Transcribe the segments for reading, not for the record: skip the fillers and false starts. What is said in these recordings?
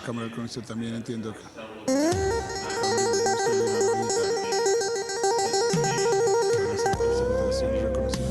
Cámara de Comercio también entiendo que presentación y reconocimiento.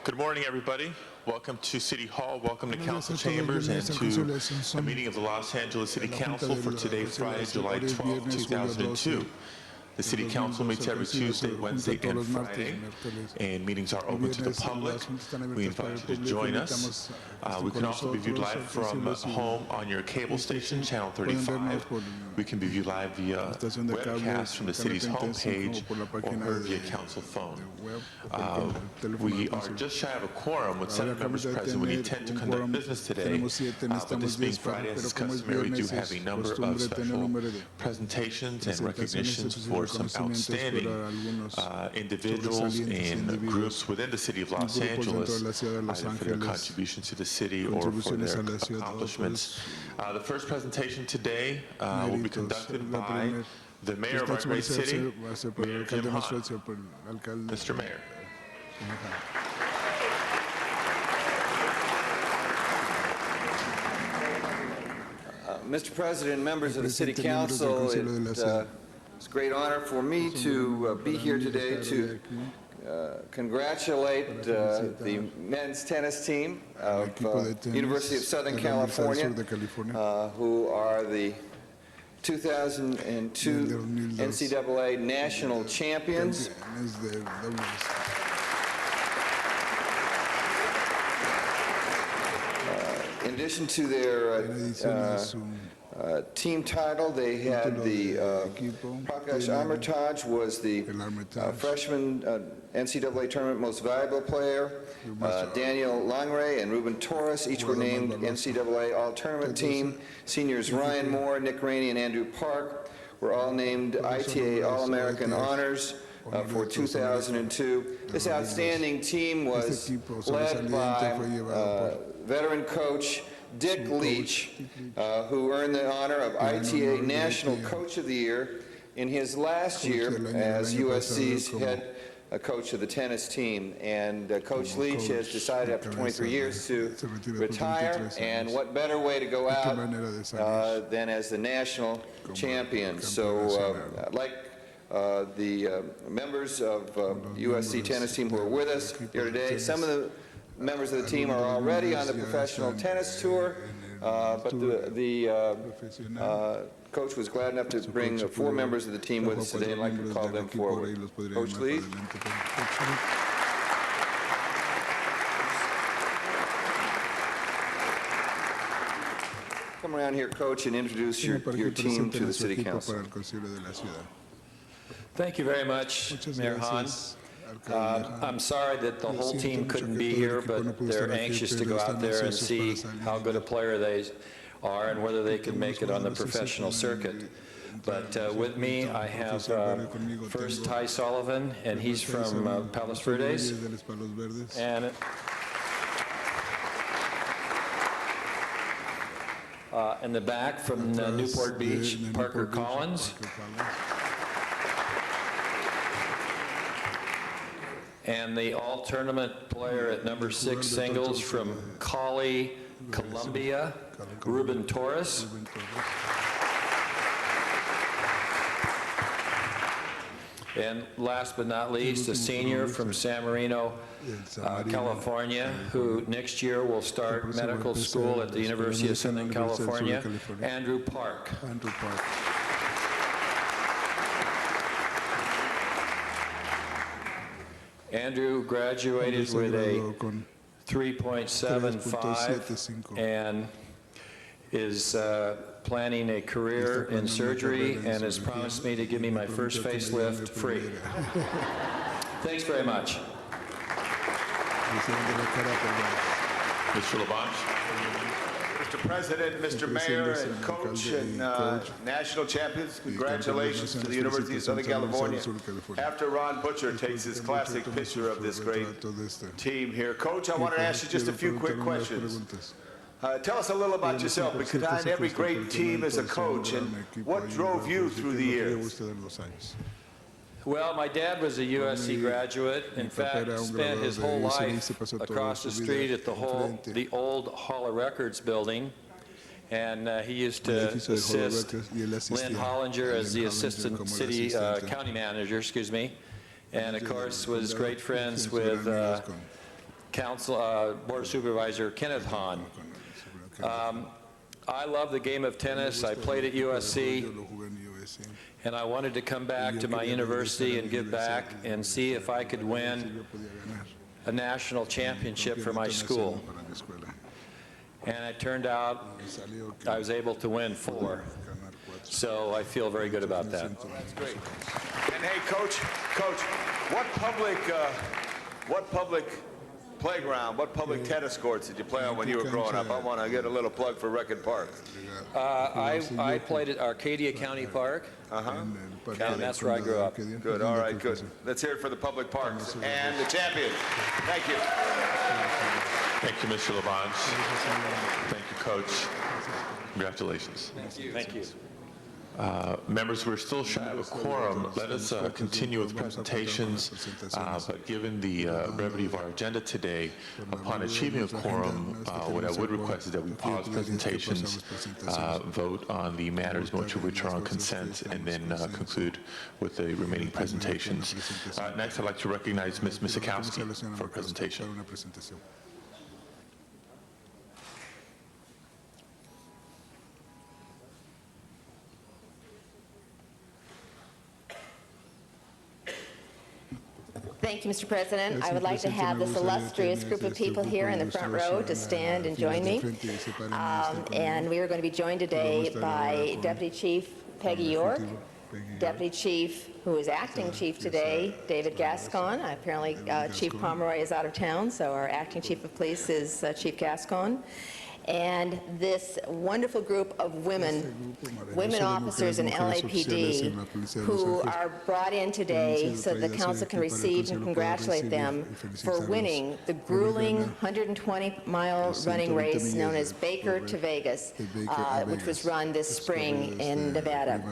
Good morning, everybody. Welcome to City Hall. Welcome to Council Chambers and to a meeting of the Los Angeles City Council for today, Friday, July 12, 2002. The City Council meets every Tuesday, Wednesday, and Friday, and meetings are open to the public. We invite you to join us. We can also be viewed live from home on your cable station, Channel 35. We can be viewed live via webcast from the city's homepage or heard via council phone. We are just shy of a quorum with 7 members present. We need 10 to conduct business today, but this being Friday, as is customary, we do have a number of special presentations and recognitions for some reconocimiento es outstanding para algunos individuals sobresalientes and individuos, groups within the city of Los grupos dentro Angeles, de la ciudad de Los either for their Ángeles, contributions to the city or for contribuciones their a la ciudad, accomplishments. otros The first presentation today will be méritos. conducted La by the mayor of our great city, va a ser por el Mayor Jim alcalde más Hahn. por el alcalde. Mr. Mayor. Señor Hahn. Mr. President, members of the City Presidente, miembros del Council, Consejo de la Ciudad. it's a great honor for me to be here today to congratulate the men's tennis team of Equipo de tenis University of Southern de la Universidad del California, Sur de California, who are the 2002 Del 2002 NCAA national champions. campeones de dobles. In addition to their En adición a su team title, they had título the de equipo, Prakash tiene Armitage was the el Armitage, freshman NCAA tournament most valuable player. Daniel Langray and Ruben Torres each were named NCAA all-tournament team. Seniors Ryan Moore, Nick Rainey, and Andrew Park were all named ITA All-American honors for 2002. This outstanding team was led by veteran coach Dick Leach, who earned the honor of ITA National Coach of the Year in his last year as USC's head coach of the tennis team. And Coach Leach has decided after 23 years to retire, and what better way to go out than as the national champion. So I'd like the members of USC tennis team who are with us here today. Some of the members of the team are already on the professional tennis tour, but the coach was glad enough to bring 4 members of the team with us today. I'd like to call them forward. Coach Lee. Come around here, Coach, and introduce your team to the City Council. Thank you very much, Mayor Hahn. I'm sorry that the whole team couldn't be here, but they're anxious to go out there and see how good a player they are and whether they can make it on the professional circuit. But with me, I have first Ty Sullivan, and he's from Palos Verdes. And in the back from Newport Beach, Parker Collins. And the all-tournament player at number 6 singles from Cali, Colombia, Ruben Torres. And last but not least, a senior from San Marino, California, who next year will start medical school at the University of Southern California, Andrew Park. Andrew graduated with a 3.75 and is planning a career in surgery and has promised me to give me my first facelift free. Thanks very much. Mr. LaBonge. Mr. President, Mr. Mayor, and Coach, and national champions, congratulations to the University of Southern California. After Ron Butcher takes his classic picture of this great team here. Coach, I want to ask you just a few quick questions. Tell us a little about yourself. Behind every great team is a coach, and what drove you through the years? Well, my dad was a USC graduate. In fact, spent his whole life across the street at the old Hall of Records building. And he used to assist Lynn Hollinger as the assistant county manager, and of course was great friends with Board Supervisor Kenneth Hahn. I love the game of tennis. I played at USC. And I wanted to come back to my university and give back and see if I could win a national championship for my school. And it turned out I was able to win 4. So I feel very good about that. That's great. And hey, Coach, what public playground, what public tennis courts did you play on when you were growing up? I want to get a little plug for Record Park. I played at Arcadia County Park, and that's where I grew up. Good, all right, good. Let's hear it for the public parks and the champions. Thank you. Thank you, Mr. Labange. Thank you, Coach. Congratulations. Thank you. Members, we're still shy of a quorum. Let us continue with presentations, but given the brevity of our agenda today, upon achieving a quorum, what I would request is that we pause presentations, vote on the matters most of which are on consent, and then conclude with the remaining presentations. Next, I'd like to recognize Ms. Misakowski for a presentation. Thank you, Mr. President. I would like to have this illustrious group of people here in the front row to stand and join me. And we are going to be joined today by Deputy Chief Peggy York, Deputy Chief, who is acting chief today, David Gascon. Apparently, Chief Pomeroy is out of town, so our acting chief of police is Chief Gascon. And this wonderful group of women officers in LAPD who are brought in today so the council can receive and congratulate them for winning the grueling 120-mile running race known as Baker to Vegas, which was run this spring in Nevada.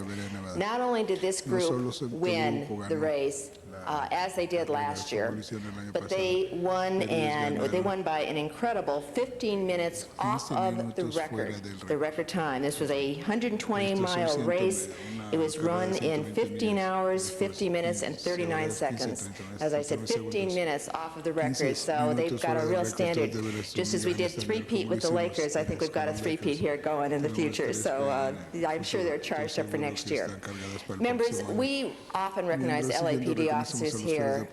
Not only did this group win the race, as they did last year, but they won by an incredible 15 minutes off of the record time. This was a 120-mile race. It was run in 15 hours, 50 minutes, and 39 seconds. As I said, 15 minutes off of the record, so they've got a real standard. Just as we did three-peat with the Lakers, I think we've got a three-peat here going in the future, so I'm sure they're charged up for next year. Members, we often recognize LAPD officers here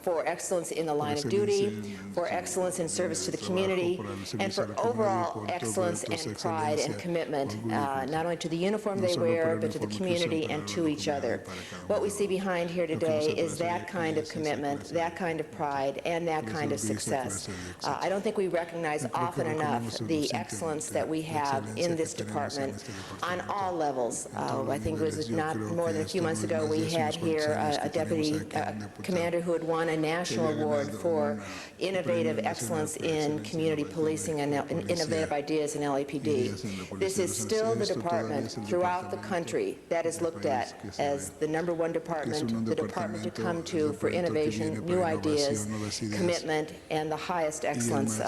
for excellence in the line of duty, for excellence in service to the community, and for overall excellence and pride and commitment, not only to the uniform they wear, but to the community and to each other. What we see behind here today is that kind of commitment, that kind of pride, and that kind of success. I don't think we recognize often enough the excellence that we have in this department on all levels. I think it was not more than a few months ago we had here a deputy commander who had won a national award for innovative excellence in community policing and innovative ideas in LAPD. This is still the department throughout the country that is looked at as the #1 department, the department to come to for innovation, new ideas, commitment, and the highest excellence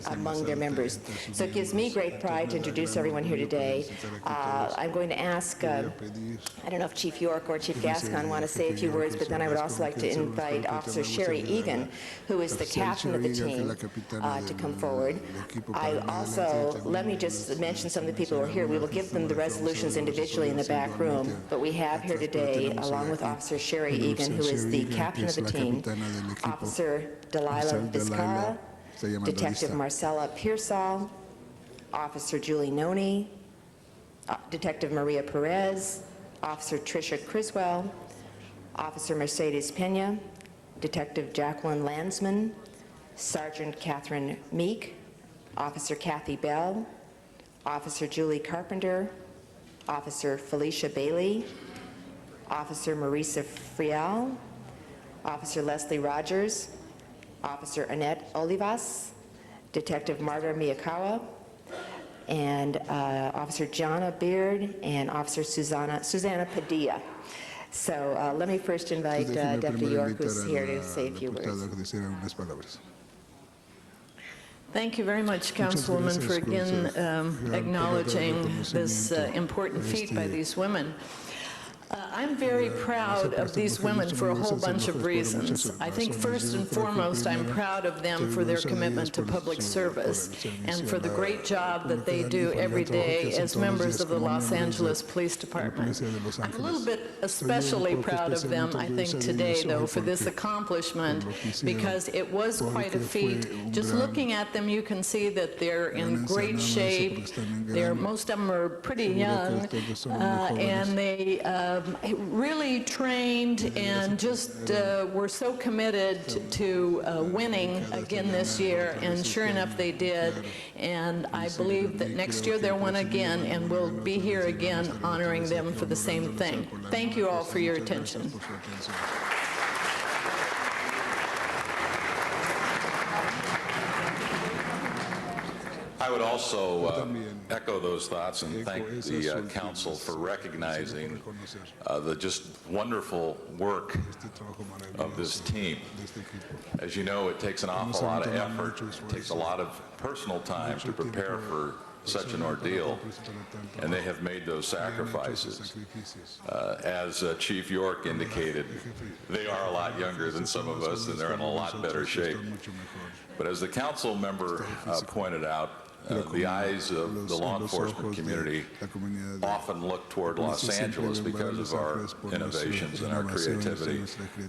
among their members. So it gives me great pride to introduce everyone here today. I'm going to ask, I don't know if Chief York or Chief Gascon want to say a few words, but then I would also like to invite Officer Sherry Egan, who is the captain of the team, to come forward. Let me just mention some of the people who are here. We will give them the resolutions individually in the back room, but we have here today, along with Officer Sherry Egan, who is the captain of the team, Officer Delilah Vizcarra, Detective Marcella Pearsall, Officer Julie Noni, Detective Maria Perez, Officer Tricia Criswell, Officer Mercedes Pena, Detective Jacqueline Landsman, Sergeant Catherine Meek, Officer Kathy Bell, Officer Julie Carpenter, Officer Felicia Bailey, Officer Marisa Frial, Officer Leslie Rogers, Officer Annette Olivas, Detective Marta Miyakawa, and Officer Jana Beard, and Officer Susanna Padilla. So let me first invite Deputy York, who's here to say a few words. Thank you very much, Councilwoman, for again acknowledging this important feat by these women. I'm very proud of these women for a whole bunch of reasons. I think first and foremost, I'm proud of them for their commitment to public service and for the great job that they do every day as members of the Los Angeles Police Department. I'm a little bit especially proud of them, I think, today, though, for this accomplishment, because it was quite a feat. Just looking at them, you can see that they're in great shape. Most of them are pretty young, and they really trained and just were so committed to winning again this year, and sure enough they did. And I believe that next year they'll win again, and we'll be here again honoring them for the same thing. Thank you all for your attention. I would also echo those thoughts and thank the council for recognizing the just wonderful work of this team. As you know, it takes an awful lot of effort. It takes a lot of personal time to prepare for such an ordeal, and they have made those sacrifices. As Chief York indicated, they are a lot younger than some of us, and they're in a lot better shape. But as the council member pointed out, the eyes of the law enforcement community often look toward Los Angeles because of our innovations and our creativity.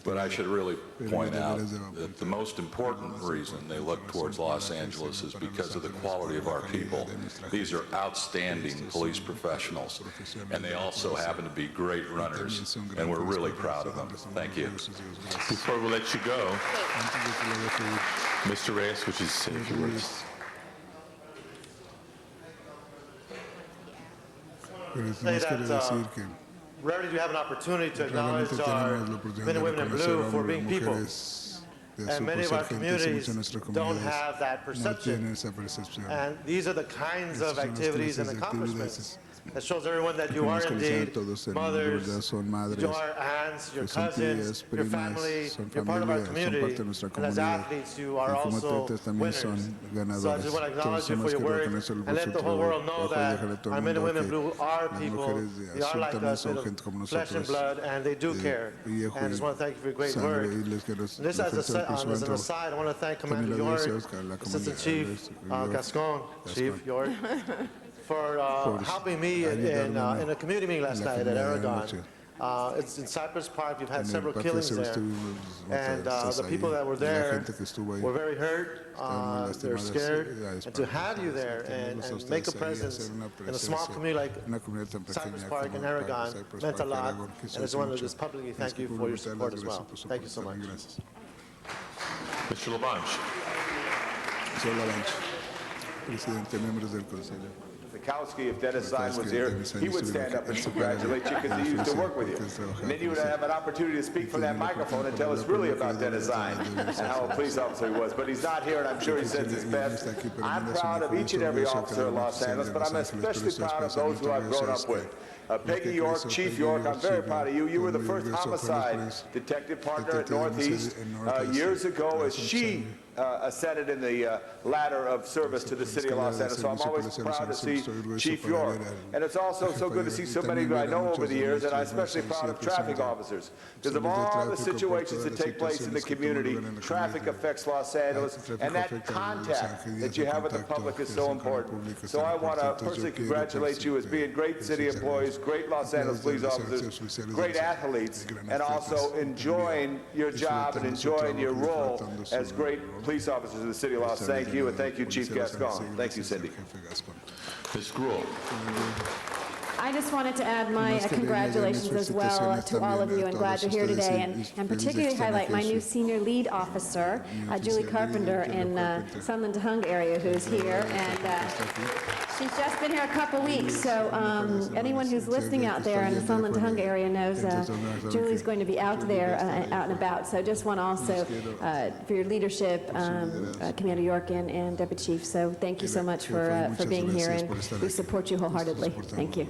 But I should really point out that the most important reason they look towards Los Angeles is because of the quality of our people. These are outstanding police professionals, and they also happen to be great runners, and we're really proud of them. Thank you. Before we let you go, Mr. Reyes, would you say a few words? Say that rarely do we have an opportunity to acknowledge our men and women in blue for being people. And many of our communities don't have that perception. And these are the kinds of activities and accomplishments that shows everyone that you are indeed mothers, you are aunts, your cousins, your family, you're part of our community, and as athletes you are also winners. So I just want to acknowledge you for your work and let the whole world know that our men and women in blue are people, they are like us, made of flesh and blood, and they do care. And I just want to thank you for your great work. And this as an aside, I want to thank Commander York, Assistant Chief Gascon, Chief York, for helping me in a community meeting last night at Aragon. It's in Cypress Park. We've had several killings there. And the people that were there were very hurt. They're scared. And to have you there and make a presence in a small community like Cypress Park and Aragon meant a lot. And I just wanted to just publicly thank you for your support as well. Thank you so much. Mr. LaBanche. Presidente, miembros del Consejo. Mikowski, if Dennis Stein was here, he would stand up and congratulate you because he used to work with you. And then you would have an opportunity to speak from that microphone and tell us really about Dennis Stein and how a police officer he was. But he's not here, and I'm sure he sends his best. I'm proud of each and every officer in Los Angeles, but I'm especially proud of those who I've grown up with. Peggy York, Chief York, I'm very proud of you. You were the first homicide detective partner at Northeast years ago as she ascended in the ladder of service to the city of Los Angeles. So I'm always proud to see Chief York. And it's also so good to see so many who I know over the years, and I'm especially proud of traffic officers. Because of all the situations that take place in the community, traffic affects Los Angeles, and that contact that you have with the public is so important. So I want to personally congratulate you as being great city employees, great Los Angeles police officers, great athletes, and also enjoying your job and enjoying your role as great police officers in the city of Los Angeles. Thank you, and thank you, Chief Gascon. Thank you, Cindy. Ms. Gruhl. I just wanted to add my congratulations as well to all of you, and glad you're here today, and particularly highlight my new senior lead officer, Julie Carpenter in Sunland Hung area, who's here, and she's just been here a couple weeks, so anyone who's listening out there in the Sunland Hung area knows Julie's going to be out there, out and about, so just want to also, for your leadership, Commander York and Deputy Chief, so thank you so much for being here, and we support you wholeheartedly. Thank you.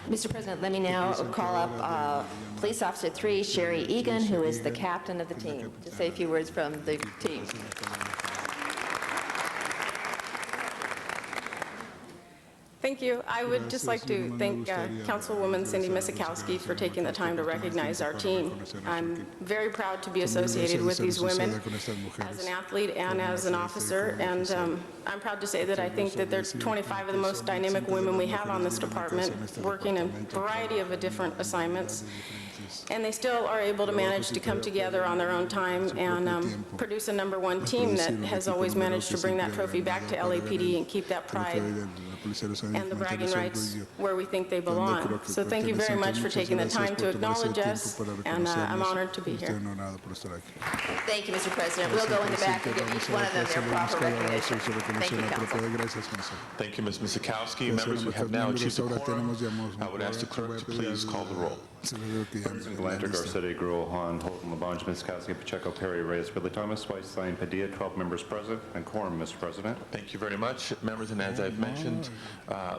Mr. President, let me now call up Police Officer 3, Sherry Egan, who is the captain of the team, to say a few words from the team. Thank you. I would just like to thank Councilwoman Cindy Misikowski for taking the time to recognize our team. I'm very proud to be associated with these women as an athlete and as an officer, and I'm proud to say that I think that there's 25 of the most dynamic women we have on this department working a variety of different assignments. And they still are able to manage to come together on their own time and produce a #1 team that has always managed to bring that trophy back to LAPD and keep that pride. and the bragging rights where we think they belong. So thank you very much for taking the time to acknowledge us, and I'm honored to be here. Thank you, Mr. President. We'll go in the back and give each one of them their proper recognition. Thank you, Council. Thank you, Ms. Misikowski. Members, we have now achieved a quorum. I would ask the clerk to please call the roll. Galante, Garcetti, Gruel, Han, Holton, Labange, Miskowski, Pacheco, Perry, Reyes, Ridley Thomas, Weiss, Stein, Padilla, 12 members present, and quorum, Mr. President. Thank you very much, members, and as I've mentioned,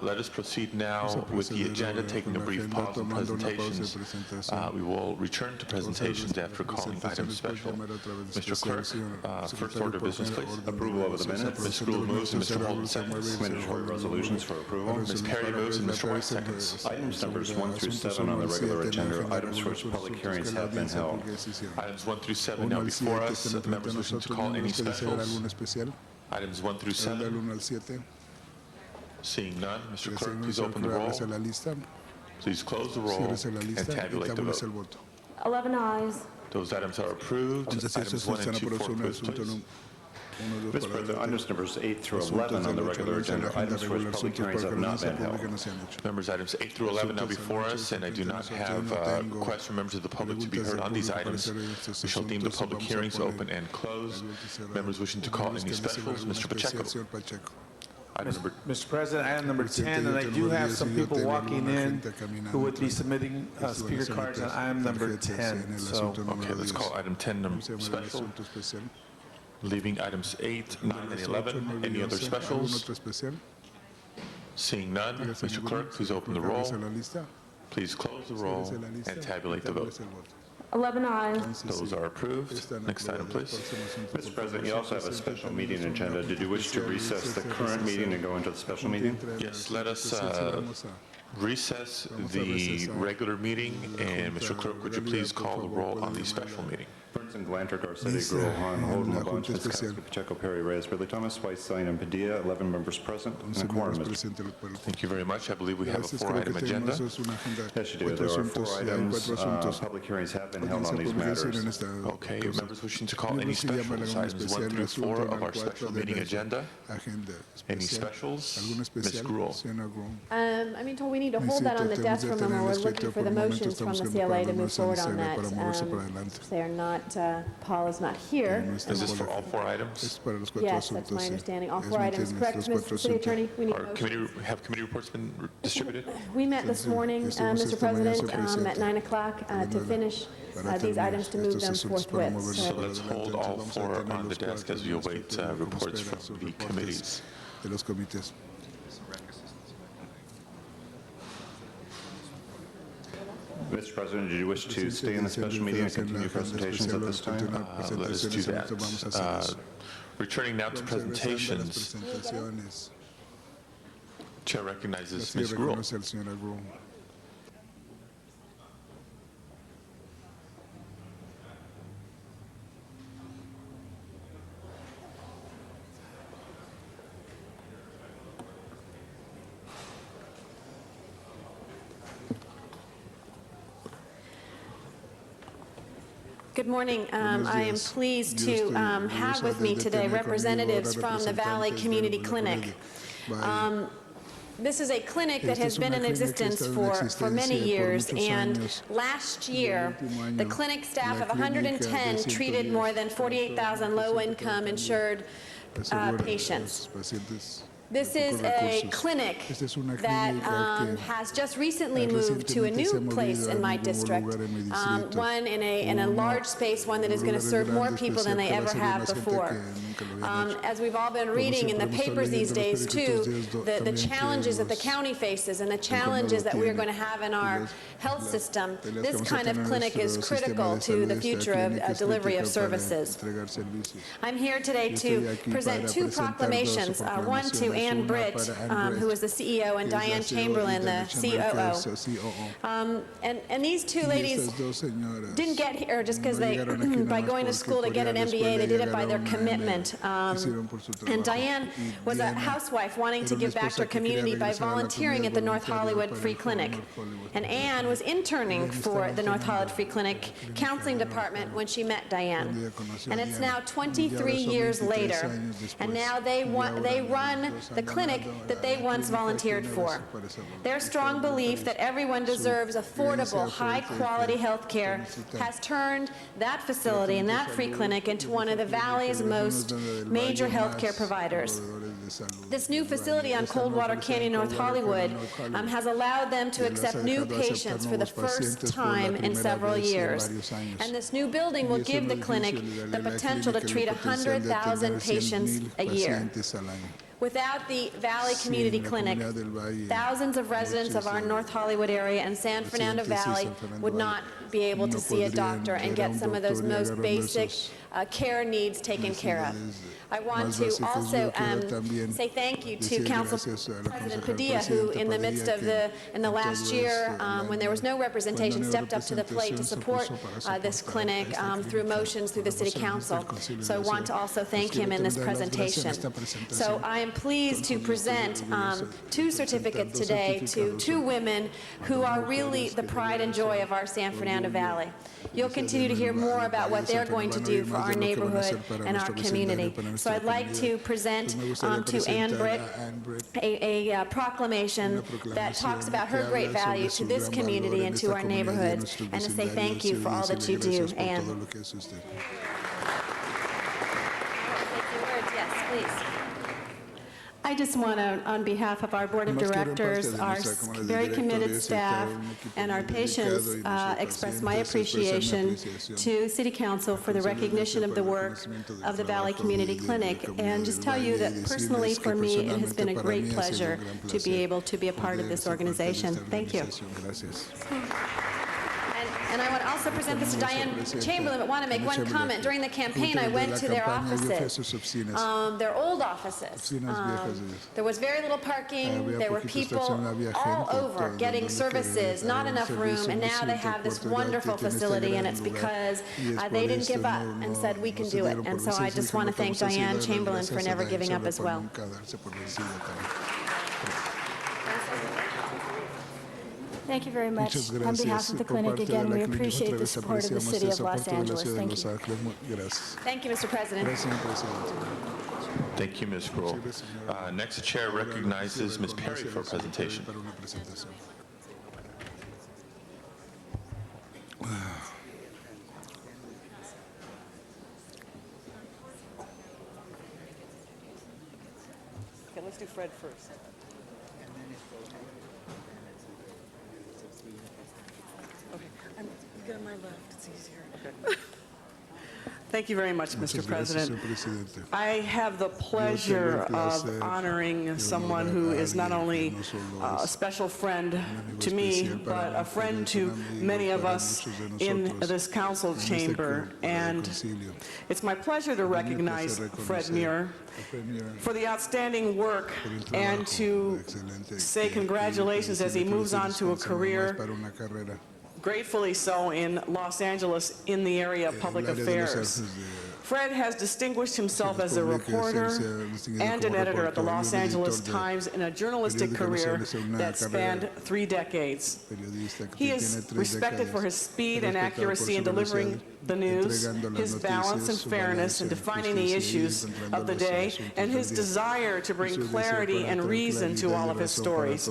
let us proceed now with the agenda, taking a brief pause in presentations. We will return to presentations after calling items special. Mr. Clerk, first order of business, please. Approval of the minutes. Ms. Gruel moves and Mr. Holden seconds. Mandatory resolutions for approval. Ms. Perry moves and Mr. White seconds. Items numbers 1 through 7 on the regular agenda. Items for which public hearings have been held. Items 1 through 7 now before us. Members wishing to call any specials. Items 1 through 7. Seeing none, Mr. Clerk, please open the roll. Please close the roll and tabulate the vote. 11 ayes. Those items are approved. Items 1 and 2 forthwith, please. Mr. President, items numbers 8 through 11 on the regular agenda. Items for which public hearings have not been held. Members, items 8 through 11 now before us, and I do not have requests from members of the public to be heard on these items. We shall deem the public hearings open and closed. Members wishing to call any specials, Mr. Pacheco. Mr. President, item number 10, and I do have some people walking in who would be submitting speaker cards on item number 10. So, okay, let's call item 10 special. Leaving items 8, 9, and 11. Any other specials? Seeing none, Mr. Clerk, please open the roll. Please close the roll and tabulate the vote. 11 ayes. Those are approved. Next item, please. Mr. President, you also have a special meeting agenda. Did you wish to recess the current meeting and go into the special meeting? Yes, let us recess the regular meeting, and Mr. Clerk, would you please call the roll on the special meeting? Burnson, Glanter, Garcetti, Gruel, Han, Holden, Labange, Miskowski, Pacheco, Perry, Reyes, Ridley Thomas, Weiss, Stein, and Padilla, 11 members present, and a quorum, Mr. Thank you very much. I believe we have a 4-item agenda. Yes, you do. There are 4 items. Public hearings have been held on these matters. Okay, members wishing to call any specials, items 1 through 4 of our special meeting agenda. Any specials? Ms. Gruel. I'm being told we need to hold that on the desk for a moment. We're looking for the motions from the CLA to move forward on that. They are not, Paul is not here. Is this for all 4 items? Yes, that's my understanding. All 4 items, correct, Mr. City Attorney? We need motions. Have committee reports been distributed? We met this morning, Mr. President, at 9 o'clock to finish these items to move them forthwith. So let's hold all 4 on the desk as we await reports from the committees. Mr. President, do you wish to stay in the special meeting and continue presentations at this time? Let us do that. Returning now to presentations, Chair recognizes Ms. Gruel. Good morning. I am pleased to have with me today representatives from the Valley Community Clinic. This is a clinic that has been in existence for many years, and last year, the clinic staff of 110 treated more than 48,000 low-income insured patients. This is a clinic that has just recently moved to a new place in my district, one in a large space, one that is going to serve more people than they ever have before. As we've all been reading in the papers these days, too, the challenges that the county faces and the challenges that we are going to have in our health system, this kind of clinic is critical to the future of delivery of services. I'm here today to present 2 proclamations, one to Ann Britt, who is the CEO, and Diane Chamberlain, the COO. And these 2 ladies didn't get here just because they, by going to school to get an MBA, they did it by their commitment President. And Diane was a housewife wanting to give back to her community by volunteering at the North Hollywood Free Clinic. And Anne was interning for the North Hollywood Free Clinic counseling department when she met Diane. And it's now 23 years later, and now they run the clinic that they once volunteered for. Their strong belief that everyone deserves affordable, high-quality health care has turned that facility and that free clinic into one of the Valley's most major health care providers. This new facility on Coldwater Canyon, North Hollywood, has allowed them to accept new patients for the first time in several years. And this new building will give the clinic the potential to treat 100,000 patients a year. Without the Valley Community Clinic, thousands of residents of our North Hollywood area and San Fernando Valley would not be able to see a doctor and get some of those most basic care needs taken care of. I want to also say thank you to Council President Padilla, who in the midst of in the last year, when there was no representation, stepped up to the plate to support this clinic through motions through the City Council. So I want to also thank him in this presentation. So I am pleased to present 2 certificates today to 2 women who are really the pride and joy of our San Fernando Valley. You'll continue to hear more about what they're going to do for our neighborhood and our community. So I'd like to present to Ann Britt a proclamation that talks about her great value to this community and to our neighborhoods, and to say thank you for all that you do, Ann. Yes, please. I just want to, on behalf of our Board of Directors, our very committed staff, and our patients, express my appreciation to City Council for the recognition of the work of the Valley Community Clinic, and just tell you that personally for me it has been a great pleasure to be able to be a part of this organization. Thank you. And I want to also present this to Diane Chamberlain, but want to make one comment. During the campaign, I went to their offices, their old offices. There was very little parking. There were people all over getting services, not enough room, and now they have this wonderful facility, and it's because they didn't give up and said, we can do it. And so I just want to thank Diane Chamberlain for never giving up as well. Thank you very much. On behalf of the clinic, again, we appreciate the support of the City of Los Angeles. Thank you. Thank you, Mr. President. Thank you, Ms. Grohl. Next, the chair recognizes Ms. Perry for a presentation. Okay, let's do Fred first. Go to my left, it's easier. Okay. Thank you very much, Mr. President. I have the pleasure of honoring someone who is not only a special friend to me, but a friend to many of us in this council chamber. And it's my pleasure to recognize Fred Muir for the outstanding work and to say congratulations as he moves on to a career, gratefully so, in Los Angeles in the area of public affairs. Fred has distinguished himself as a reporter and an editor at the Los Angeles Times in a journalistic career that spanned 3 decades. He is respected for his speed and accuracy in delivering the news, his balance and fairness in defining the issues of the day, and his desire to bring clarity and reason to all of his stories.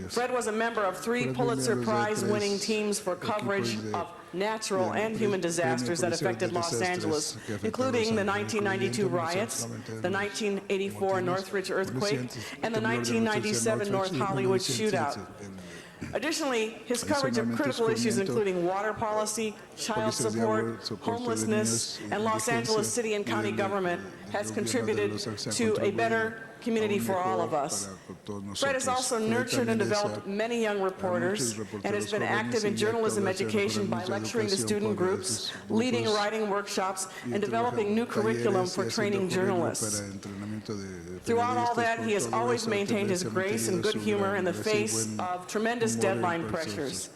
Fred was a member of 3 Pulitzer Prize-winning teams for coverage of natural and human disasters that affected Los Angeles, including the 1992 riots, the 1984 Northridge earthquake, and the 1997 North Hollywood shootout. Additionally, his coverage of critical issues including water policy, child support, homelessness, and Los Angeles city and county government has contributed to a better community for all of us. Fred has also nurtured and developed many young reporters and has been active in journalism education by lecturing to student groups, leading writing workshops, and developing new curriculum for training journalists. Throughout all that, he has always maintained his grace and good humor in the face of tremendous tremendous deadline pressures,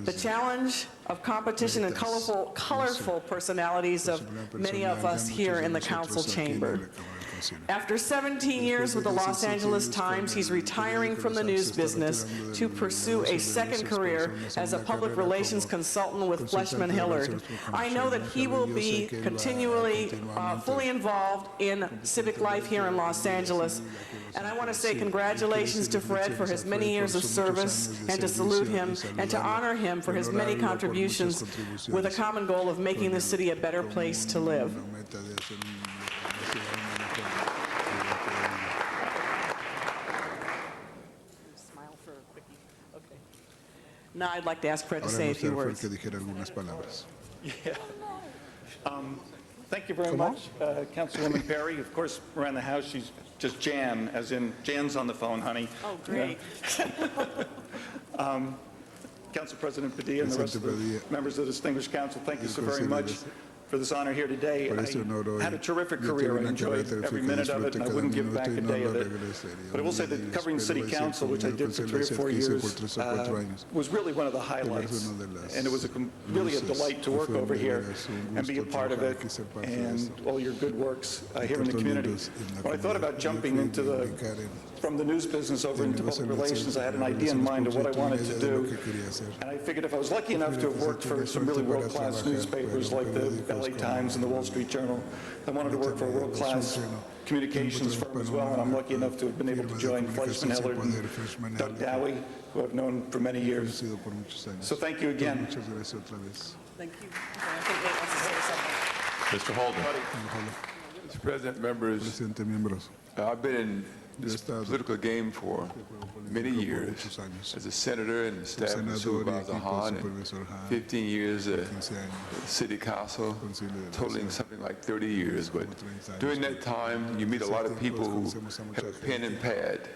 the challenge of competition and colorful personalities of many of us here in the council chamber. After 17 years with the Los Angeles Times, he's retiring from the news business to pursue a second career as a public relations consultant with Fleshman Hillard. I know that he will be continually fully involved in civic life here in Los Angeles. And I want to say congratulations to Fred for his many years of service, and to salute him and to honor him for his many contributions with a common goal of making the city a better place to live. Now I'd like to ask Fred to say a few words. Yeah. Thank you very much, Councilwoman Perry. Of course, around the house, she's just Jan, as in Jan's on the phone, honey. Oh, great. Council President Padilla and the rest of the members of the distinguished council, thank you so very much for this honor here today. I had a terrific career. I enjoyed every minute of it, and I wouldn't give back a day of it. But I will say that covering city council, which I did for 3 or 4 years, was really one of the highlights. And it was really a delight to work over here and be a part of it, and all your good works here in the community. When I thought about jumping into from the news business over into public relations, I had an idea in mind of what I wanted to do. And I figured if I was lucky enough to have worked for some really world-class newspapers like the LA Times and the Wall Street Journal, I wanted to work for a world-class communications firm as well, and I'm lucky enough to have been able to join Fleshman Hillard and Doug Dowie, who I've known for many years. So thank you again. Thank you. Mr. Holden. Mr. President, members, I've been in this political game for many years as a senator and staff supervisor Han, and 15 years at city council, totaling something like 30 years. But during that time, you meet a lot of people who have a pen and pad.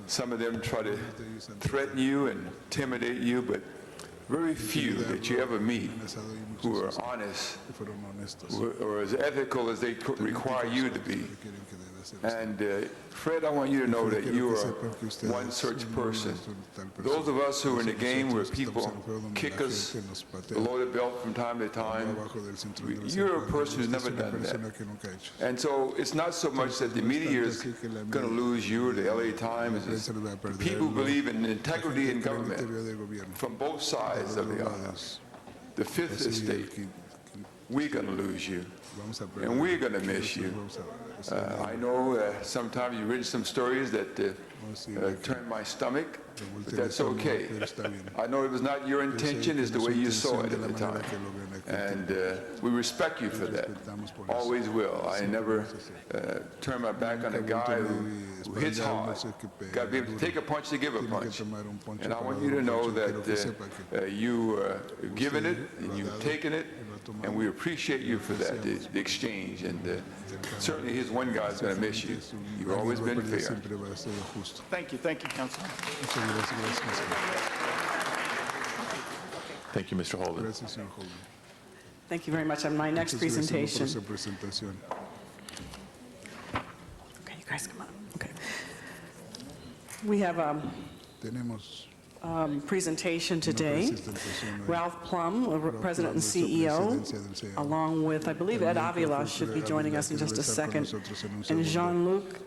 Some of them try to threaten you and intimidate you, but very few that you ever meet who are honest or as ethical as they require you to be. And Fred, I want you to know that you are one such person. Those of us who are in the game where people kick us below the belt from time to time, you're a person who's never done that. And so it's not so much that the media is going to lose you or the LA Times. It's people who believe in integrity in government from both sides of the aisle. The Fifth Estate, we're going to lose you, and we're going to miss you. I know sometimes you've written some stories that turned my stomach, but that's okay. I know it was not your intention, it's the way you saw it at the time. And we respect you for that. Always will. I never turn my back on a guy who hits hard. Got to be able to take a punch to give a punch. And I want you to know that you've given it and you've taken it, and we appreciate you for that, the exchange. And certainly here's one guy who's going to miss you. You've always been fair. Thank you, Councilman. Thank you, Mr. Holden. Thank you very much. On my next presentation. Okay, you guys come on. Okay. We have presentation today. Ralph Plum, President and CEO, along with, I believe, Ed Avila should be joining us in just a second, and Jean-Luc.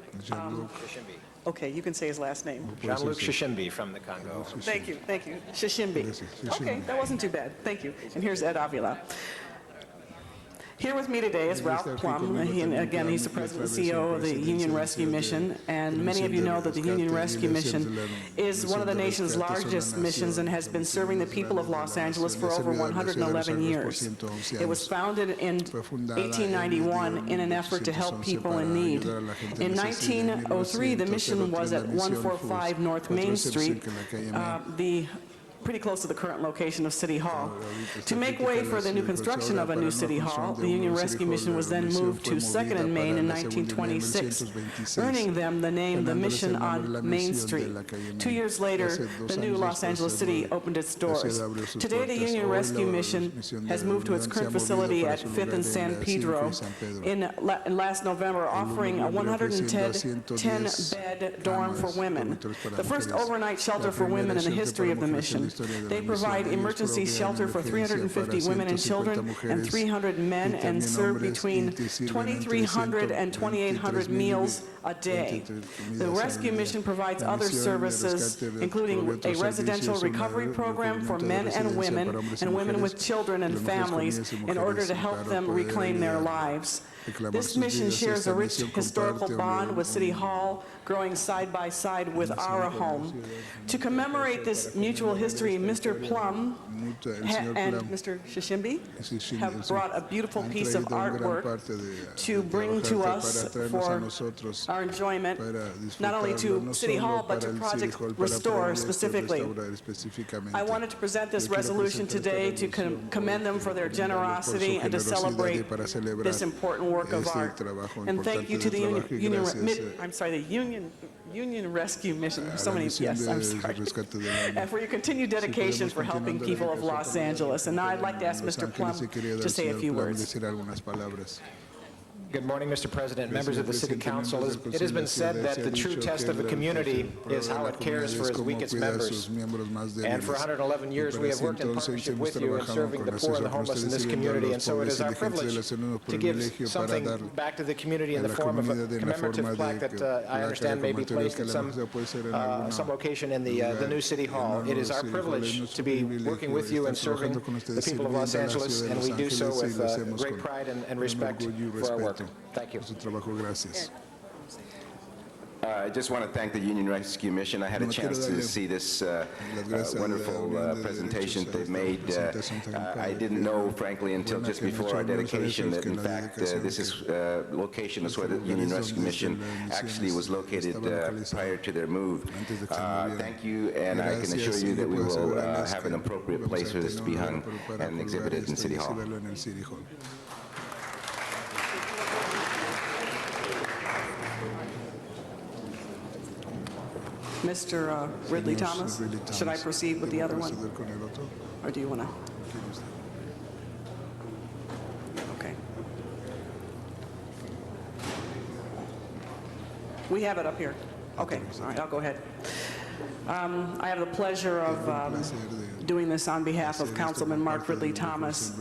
Okay, you can say his last name. Jean-Luc Shishimbi from the Congo. Thank you, Shishimbi. Okay, that wasn't too bad. Thank you. And here's Ed Avila. Here with me today is Ralph Plum. Again, he's the President and CEO of the Union Rescue Mission, and many of you know that the Union Rescue Mission is one of the nation's largest missions and has been serving the people of Los Angeles for over 111 years. It was founded in 1891 in an effort to help people in need. In 1903, the mission was at 145 North Main Street. The pretty close to the current location of City Hall. To make way for the new construction of a new City Hall, the Union Rescue Mission was then moved to 2nd and Main in 1926, earning them the name the Mission on Main Street. 2 years later, the new Los Angeles City opened its doors. Today, the Union Rescue Mission has moved to its current facility at 5th and San Pedro in last November, offering a 110-bed dorm for women, the first overnight shelter for women in the history of the mission. They provide emergency shelter for 350 women and children and 300 men and serve between 2,300 and 2,800 meals a day. The rescue mission provides other services, including a residential recovery program for men and women with children and families in order to help them reclaim their lives. This mission shares a rich historical bond with City Hall, growing side by side with our home. To commemorate this mutual history, Mr. Plum and Mr. Shishimbi have brought a beautiful piece of artwork to bring to us for our enjoyment, not only to City Hall, but to Project Restore specifically. I wanted to present this resolution today to commend them for their generosity and to celebrate this important work of art. And thank you to the Union Rescue Mission. So many, yes, I'm sorry. And for your continued dedication for helping people of Los Angeles. And now I'd like to ask Mr. Plum to say a few words. Good morning, Mr. President, members of the City Council. It has been said that the true test of a community is how it cares for its weakest members. And for 111 years, we have worked in partnership with you in serving the poor and the homeless in this community. And so it is our privilege to give something back to the community in the form of a commemorative plaque that I understand may be placed at some location in the new City Hall. It is our privilege to be working with you and serving the people of Los Angeles, and we do so with great pride and respect for our work. Thank you. I just want to thank the Union Rescue Mission. I had a chance to see this wonderful presentation they've made. I didn't know, frankly, until just before our dedication that, in fact, this location is where the Union Rescue Mission actually was located prior to their move. Thank you, and I can assure you that we will have an appropriate place for this to be hung and exhibited in City Hall. Mr. Ridley Thomas, should I proceed with the other one? Or do you want to? Okay. We have it up here. Okay, all right, I'll go ahead. I have the pleasure of doing this on behalf of Councilman Mark Ridley Thomas,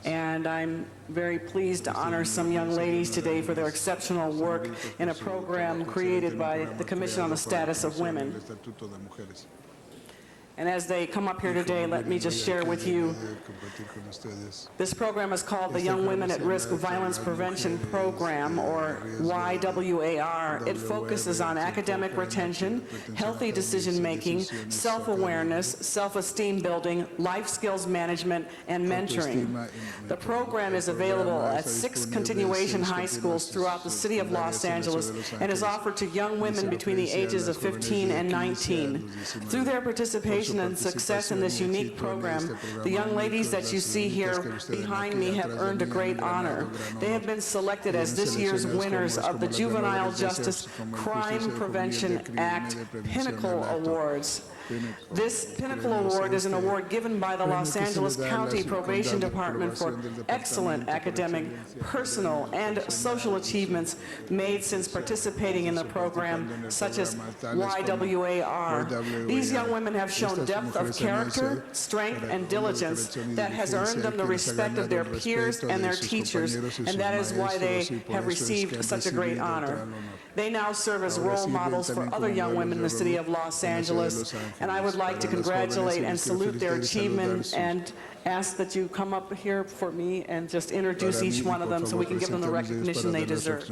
and I'm very pleased to honor some young ladies today for their exceptional work in a program created by the Commission on the Status of Women. And as they come up here today, let me just share with you, this program is called the Young Women at Risk Violence Prevention Program, or YWAR. It focuses on academic retention, healthy decision-making, self-awareness, self-esteem building, life skills management, and mentoring. The program is available at 6 continuation high schools throughout the city of Los Angeles and is offered to young women between the ages of 15 and 19. Through their participation and success in this unique program, the young ladies that you see here behind me have earned a great honor. They have been selected as this year's winners of the Juvenile Justice Crime Prevention Act Pinnacle Awards. This Pinnacle Award is an award given by the Los Angeles County Probation Department for excellent academic, personal, and social achievements made since participating in the program, such as YWAR. These young women have shown depth of character, strength, and diligence that has earned them the respect of their peers and their teachers, and that is why they have received such a great honor. They now serve as role models for other young women in the city of Los Angeles, and I would like to congratulate and salute their achievement and ask that you come up here for me and just introduce each one of them so we can give them the recognition they deserve.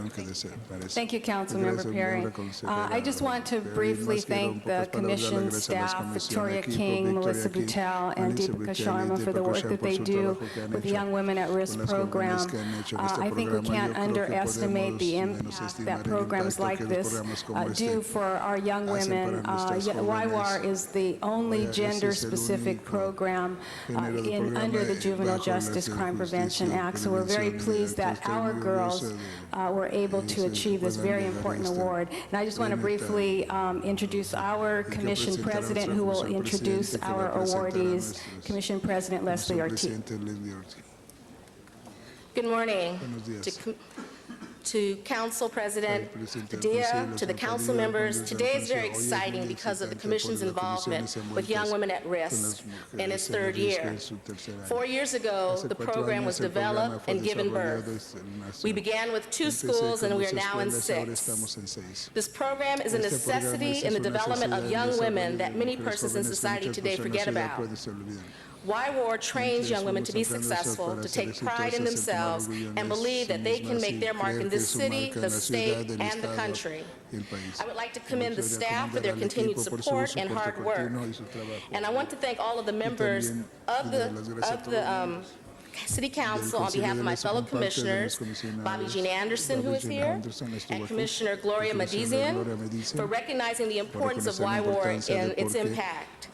Thank you, Councilmember Perry. I just want to briefly thank the Commission staff, Victoria King, Melissa Butel, and Deepika Sharma for the work that they do with the Young Women at Risk program. I think we can't underestimate the impact that programs like this do for our young women. YWAR is the only gender-specific program under the Juvenile Justice Crime Prevention Act, so we're very pleased that our girls were able to achieve this very important award. And I just want to briefly introduce our Commission President, who will introduce our awardees, Commission President Leslie Ortiz. Good morning to Council President Padilla, to the council members. Today is very exciting because of the Commission's involvement with Young Women at Risk in its third year. 4 years ago, the program was developed and given birth. We began with 2 schools and we are now in 6. This program is a necessity in the development of young women that many persons in society today forget about. YWAR trains young women to be successful, to take pride in themselves, and believe that they can make their mark in this city, the state, and the country. I would like to commend the staff for their continued support and hard work. And I want to thank all of the members of the City Council on behalf of my fellow commissioners, Bobby Jean Anderson, who is here, and Commissioner Gloria Medizian, for recognizing the importance of YWAR and its impact.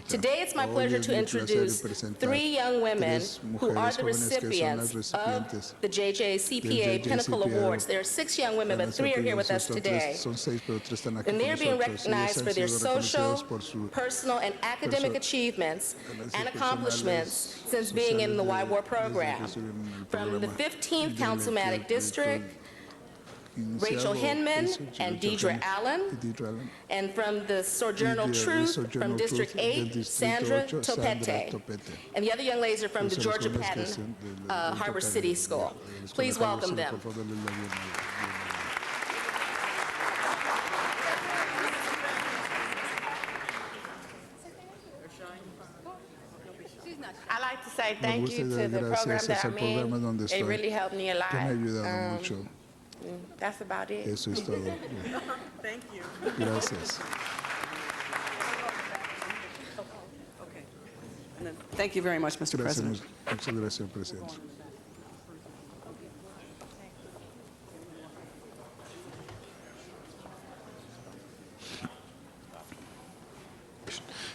Today, it's my pleasure to introduce 3 young women who are the recipients of the JJCPA Pinnacle Awards. There are 6 young women, but 3 are here with us today. And they're being recognized for their social, personal, and academic achievements and accomplishments since being in the YWAR program. From the 15th Councilmanic District, Rachel Hinman and Deidre Allen, and from the Sojourner Truth, from District 8, Sandra Topete. And the other young ladies are from the Georgia Patton Harbor City School. Please welcome them. I'd like to say thank you to the program that I'm in. It really helped me a lot. That's about it. Eso es todo. Thank you. Gracias. And then, thank you very much, Mr. President. Muchas gracias, Presidente.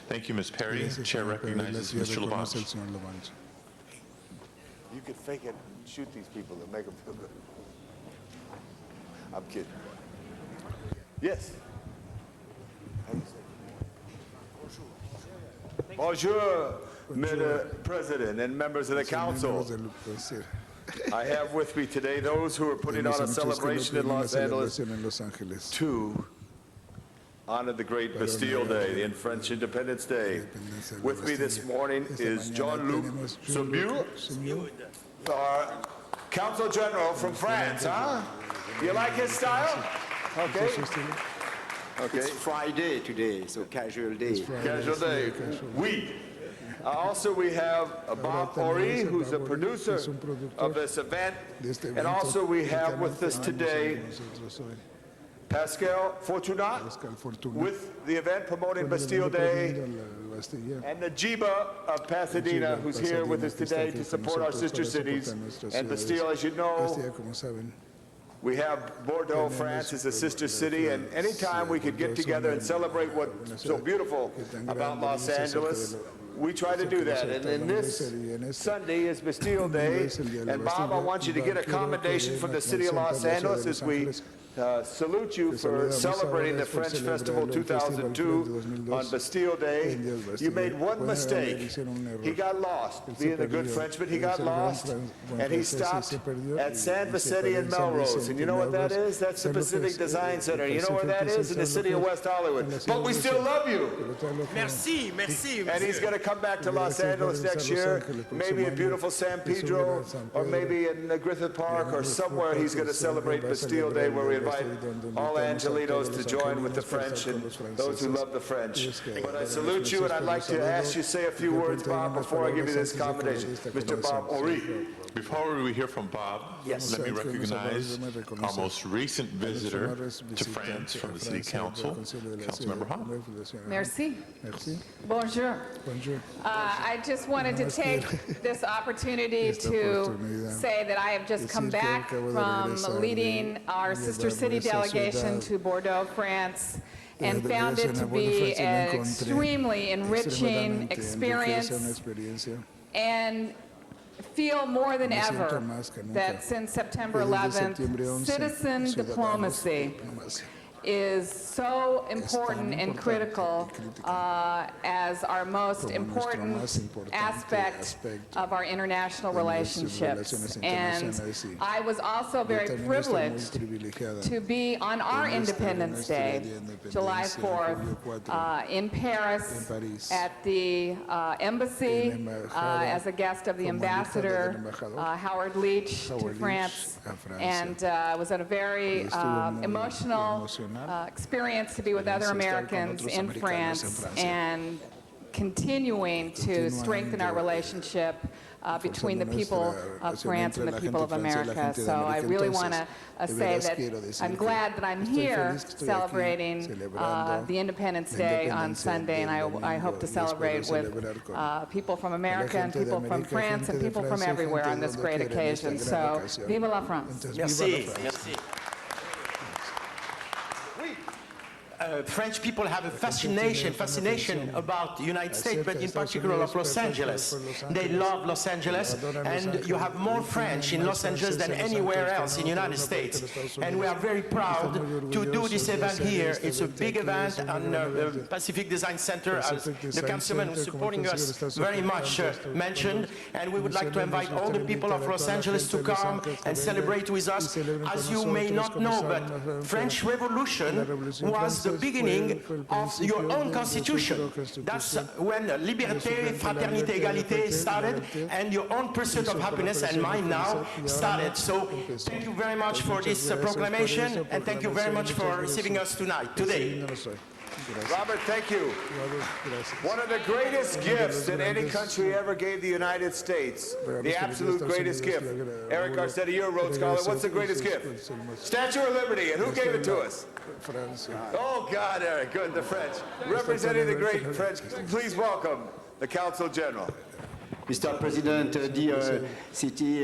Thank you, Ms. Perry. Chair recognizes Mr. Labange. You could fake it, shoot these people and make them feel good. I'm kidding. Yes. Bonjour, Mr. President and members of the Council. I have with me today those who are putting on a celebration in Los Angeles to honor the great Bastille Day, the French Independence Day. With me this morning is Jean-Luc Sobiu, our Consul General from France, huh? You like his style? Okay. Okay. It's Friday today, so casual day. Casual day. Oui. Also, we have Bob Ori, who's the producer of this event. And also, we have with us today Pascal Fortunat with the event promoting Bastille Day, and Najiba of Pasadena, who's here with us today to support our sister cities. And Bastille, as you know, we have Bordeaux, France, as a sister city, and anytime we could get together and celebrate what's so beautiful about Los Angeles, we try to do that. And then this Sunday is Bastille Day, and Bob, I want you to get a commendation from the city of Los Angeles as we salute you for celebrating the French Festival 2002 on Bastille Day. You made one mistake. He got lost. Being a good Frenchman, he got lost, and he stopped at San Vicente and Melrose. And you know what that is? That's the Pacific Design Center. You know where that is? In the city of West Hollywood. But we still love you. Merci, merci. And he's going to come back to Los Angeles next year, maybe in beautiful San Pedro, or maybe in Griffith Park, or somewhere he's going to celebrate Bastille Day where we invite all Angelinos to join with the French and those who love the French. But I salute you, and I'd like to ask you to say a few words, Bob, before I give you this commendation. Mr. Bob Henri. Before we hear from Bob, Yes. let me recognize our most recent visitor to France from the City Council, Councilmember Hahn. Merci. Bonjour. I just wanted to take this opportunity to say that I have just come back from leading our sister city delegation to Bordeaux, France, and found it to be an extremely enriching experience, and feel more than ever that since September 11th, citizen diplomacy is so important and critical as our most important aspect of our international relationships. And I was also very privileged to be on our Independence Day, July 4th, in Paris at the embassy as a guest of the ambassador, Howard Leach, to France, and was at a very emotional experience to be with other Americans in France and continuing to strengthen our relationship between the people of France and the people of America. So I really want to say that I'm glad that I'm here celebrating the Independence Day on Sunday, and I hope to celebrate with people from America and people from France and people from everywhere on this great occasion. So, vive la France. Merci. Merci. French people have a fascination about the United States, but in particular of Los Angeles. They love Los Angeles, and you have more French in Los Angeles than anywhere else in the United States. And we are very proud to do this event here. It's a big event on the Pacific Design Center, as the councilman who's supporting us very much mentioned. And we would like to invite all the people of Los Angeles to come and celebrate with us. As you may not know, but French Revolution was the beginning of your own constitution. That's when liberté, fraternité, égalité started, and your own pursuit of happiness, and mine now, started. So thank you very much for this proclamation, and thank you very much for receiving us today. Robert, thank you. One of the greatest gifts that any country ever gave the United States, the absolute greatest gift. Eric Garcetti, you're a Rhodes Scholar. What's the greatest gift? Statue of Liberty. And who gave it to us? Oh, God, Eric. Good, the French. Representing the great French, please welcome the Council General. Mr. President, dear city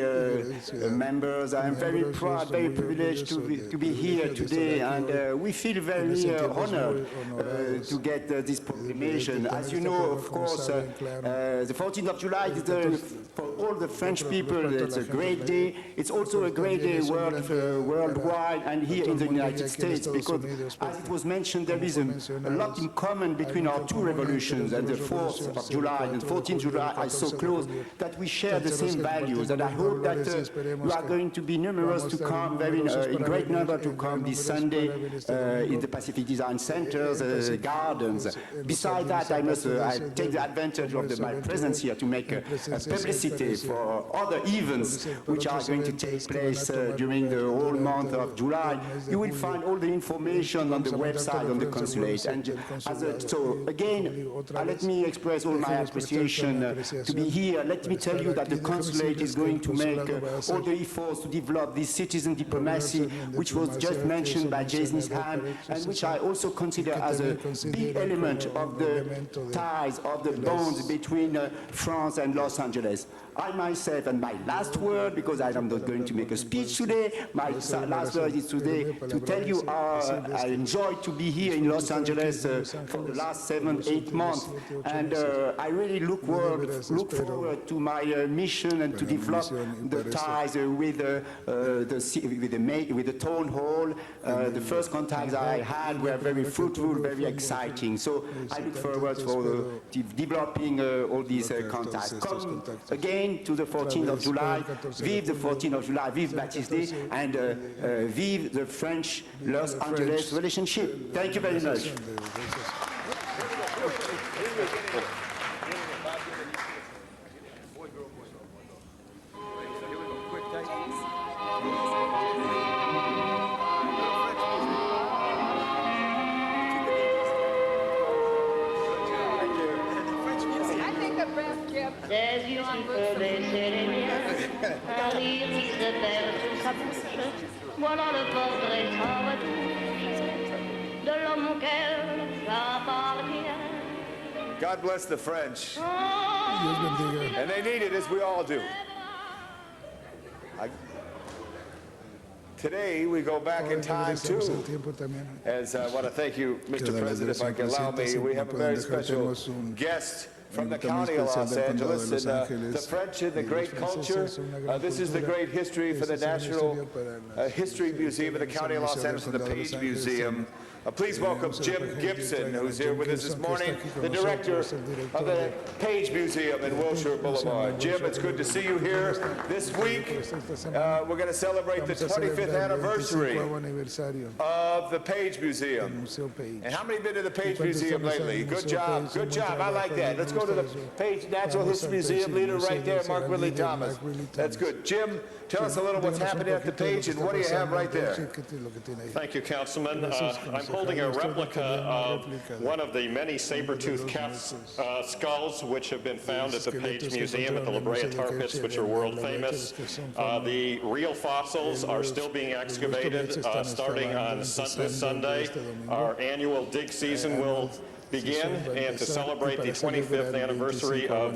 members, I am very proud, very privileged to be here today, and we feel very honored to get this proclamation. As you know, of course, the 14th of July is for all the French people, it's a great day. It's also a great day worldwide and here in the United States, because as it was mentioned, there is a lot in common between our two revolutions, and the 4th of July and 14th of July are so close that we share the same values, and I hope that you are going to be numerous to come, in great number to come this Sunday in the Pacific Design Centers, gardens. Besides that, I take the advantage of my presence here to make a publicity for other events which are going to take place during the whole month of July. You will find all the information on the website, on the consulate. And so again, let me express all my appreciation to be here. Let me tell you that the consulate is going to make all the efforts to develop this citizen diplomacy, which was just mentioned by Jason Ham, and which I also consider as a big element of the ties, of the bonds between France and Los Angeles. I myself, and my last word, because I am not going to make a speech today, my last word is today to tell you I enjoyed to be here in Los Angeles for the last 7-8 months, and I really look forward to my mission and to develop the ties with the town hall. The first contacts I had were very fruitful, very exciting. So I look forward to developing all these contacts. Come again to the 14th of July. Vive the 14th of July, vive Baptiste Day, and vive the French-Los Angeles relationship. Thank you very much. yeux un peu baisser les miens, un rire qui se perd sur sa bouche. Voilà le portrait sans retouche de l'homme auquel j'appartiens. God bless the French. Dios bendiga. And they need it, as we all do. Today, we go back in time, too. As I want to thank you, Mr. President, if I can allow me, we have a very special guest from the county of Los Angeles, and the French and the great culture. This is the great history for the National History Museum of the County of Los Angeles and the Page Museum. Please welcome Jim Gibson, who's here with us this morning, the director of the Page Museum in Wilshire Boulevard. Jim, it's good to see you here. This week, we're going to celebrate the 25th anniversary of the Page Museum. And how many have been to the Page Museum lately? Good job, good job. I like that. Let's go to the Page Natural History Museum leader right there, Mark Ridley Thomas. That's good. Jim, tell us a little what's happening at the Page, and what do you have right there? Thank you, Councilman. I'm holding a replica of one of the many saber-toothed cat skulls which have been found at the Page Museum at the La Brea Tar Pits, which are world famous. The real fossils are still being excavated starting on this Sunday. Our annual dig season will begin, and to celebrate the 25th anniversary of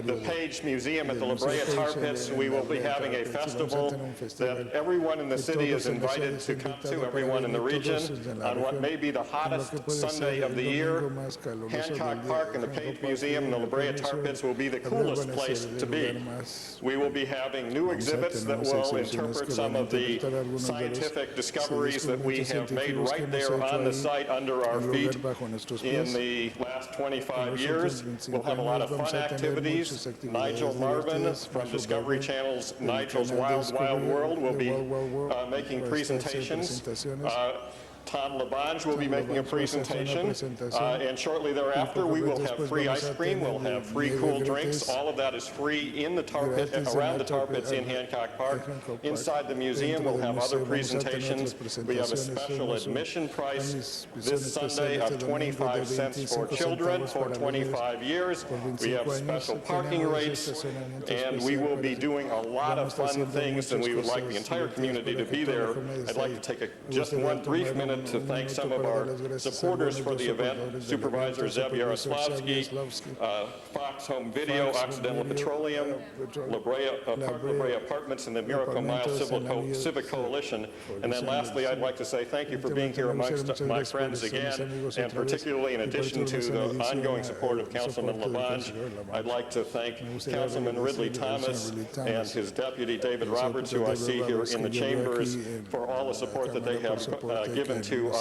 the Page Museum at the La Brea Tar Pits, we will be having a festival that everyone in the city is invited to come to, everyone in the region, on what may be the hottest Sunday of the year. Hancock Park and the Page Museum and the La Brea Tar Pits will be the coolest place to be. We will be having new exhibits that will interpret some of the scientific discoveries that we have made right there on the site under our feet in the last 25 years. We'll have a lot of fun activities. Nigel Marvin from Discovery Channel's Nigel's Wild Wild World will be making presentations. Tom Labange will be making a presentation, and shortly thereafter we will have free ice cream, we'll have free cool drinks. All of that is free in the tar pit, around the tar pits in Hancock Park. Inside the museum we'll have other presentations. We have a special admission price this Sunday of 25 cents for children for 25 years. We have special parking rates, and we will be doing a lot of fun things, and we would like the entire community to be there. I'd like to take just one brief minute to thank some of our supporters for the event: Supervisor Zeb Yaroslavsky, Fox Home Video, Occidental Petroleum, La Brea Apartments, and the Miracle Mile Civic Coalition. And then lastly, I'd like to say thank you for being here amongst my friends again, and particularly in addition to the ongoing support of Councilman Labange, I'd like to thank Councilman Ridley Thomas and his deputy David Roberts, who I see here in the chambers, for all the support that they have given to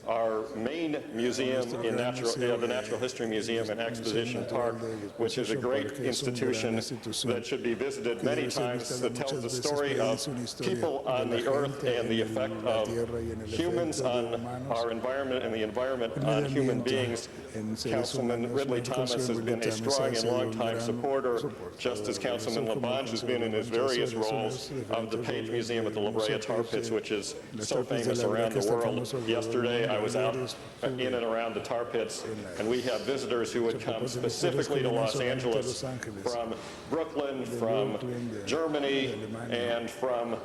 our main museum in the Natural History Museum in Exposition Park, which is a great institution that should be visited many times, that tells the story of people on the earth and the effect of humans on our environment and the environment on human beings. Councilman Ridley Thomas has been a strong and long-time supporter, just as Councilman Labange has been in his various roles, of the Page Museum at the La Brea Tar Pits, which is so famous around the world. Yesterday, I was out in and around the tar pits, and we have visitors who would come specifically to Los Angeles from Brooklyn, from Germany, and from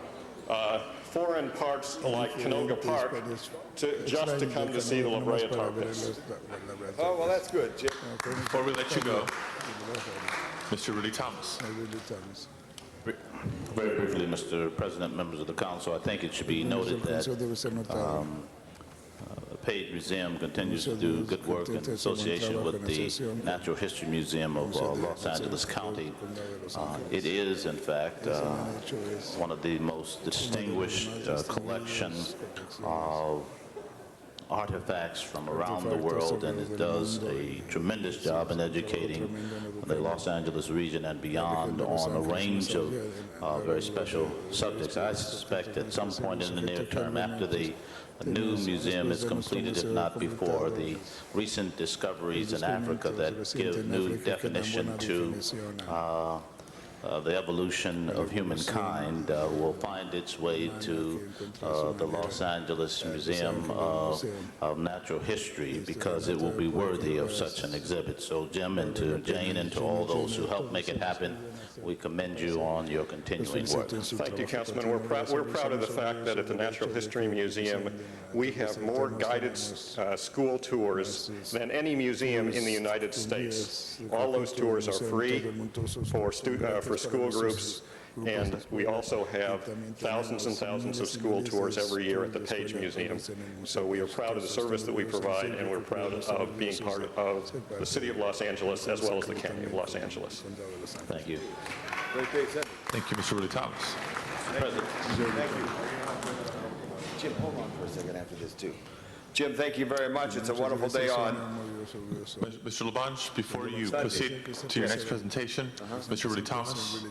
foreign parts like Canoga Park, just to come to see the La Brea Tar Pits. Oh, well, that's good, Jim. Before we let you go, Mr. Rudy Thomas. Very briefly, Mr. President, members of the council, I think it should be noted that the Page Museum continues to do good work in association with the Natural History Museum of Los Angeles County. It is, in fact, one of the most distinguished collections of artifacts from around the world, and it does a tremendous job in educating the Los Angeles region and beyond on a range of very special subjects. I suspect at some point in the near term, after the new museum is completed, if not before, the recent discoveries in Africa that give new definition to the evolution of humankind will find its way to the Los Angeles Museum of Natural History, because it will be worthy of such an exhibit. So Jim, and to Jane, and to all those who helped make it happen, we commend you on your continuing work. Thank you, Councilman. We're proud of the fact that at the Natural History Museum, we have more guided school tours than any museum in the United States. All those tours are free for school groups, and we also have thousands and thousands of school tours every year at the Page Museum. So we are proud of the service that we provide, and we're proud of being part of the City of Los Angeles as well as the County of Los Angeles. Thank you. Thank you, Mr. Willie Thomas. President. Thank you. Jim, hold on for a second after this, too. Jim, thank you very much. It's a wonderful day on. Mr. Labange, before you proceed to your next presentation, Mr. Willie Thomas.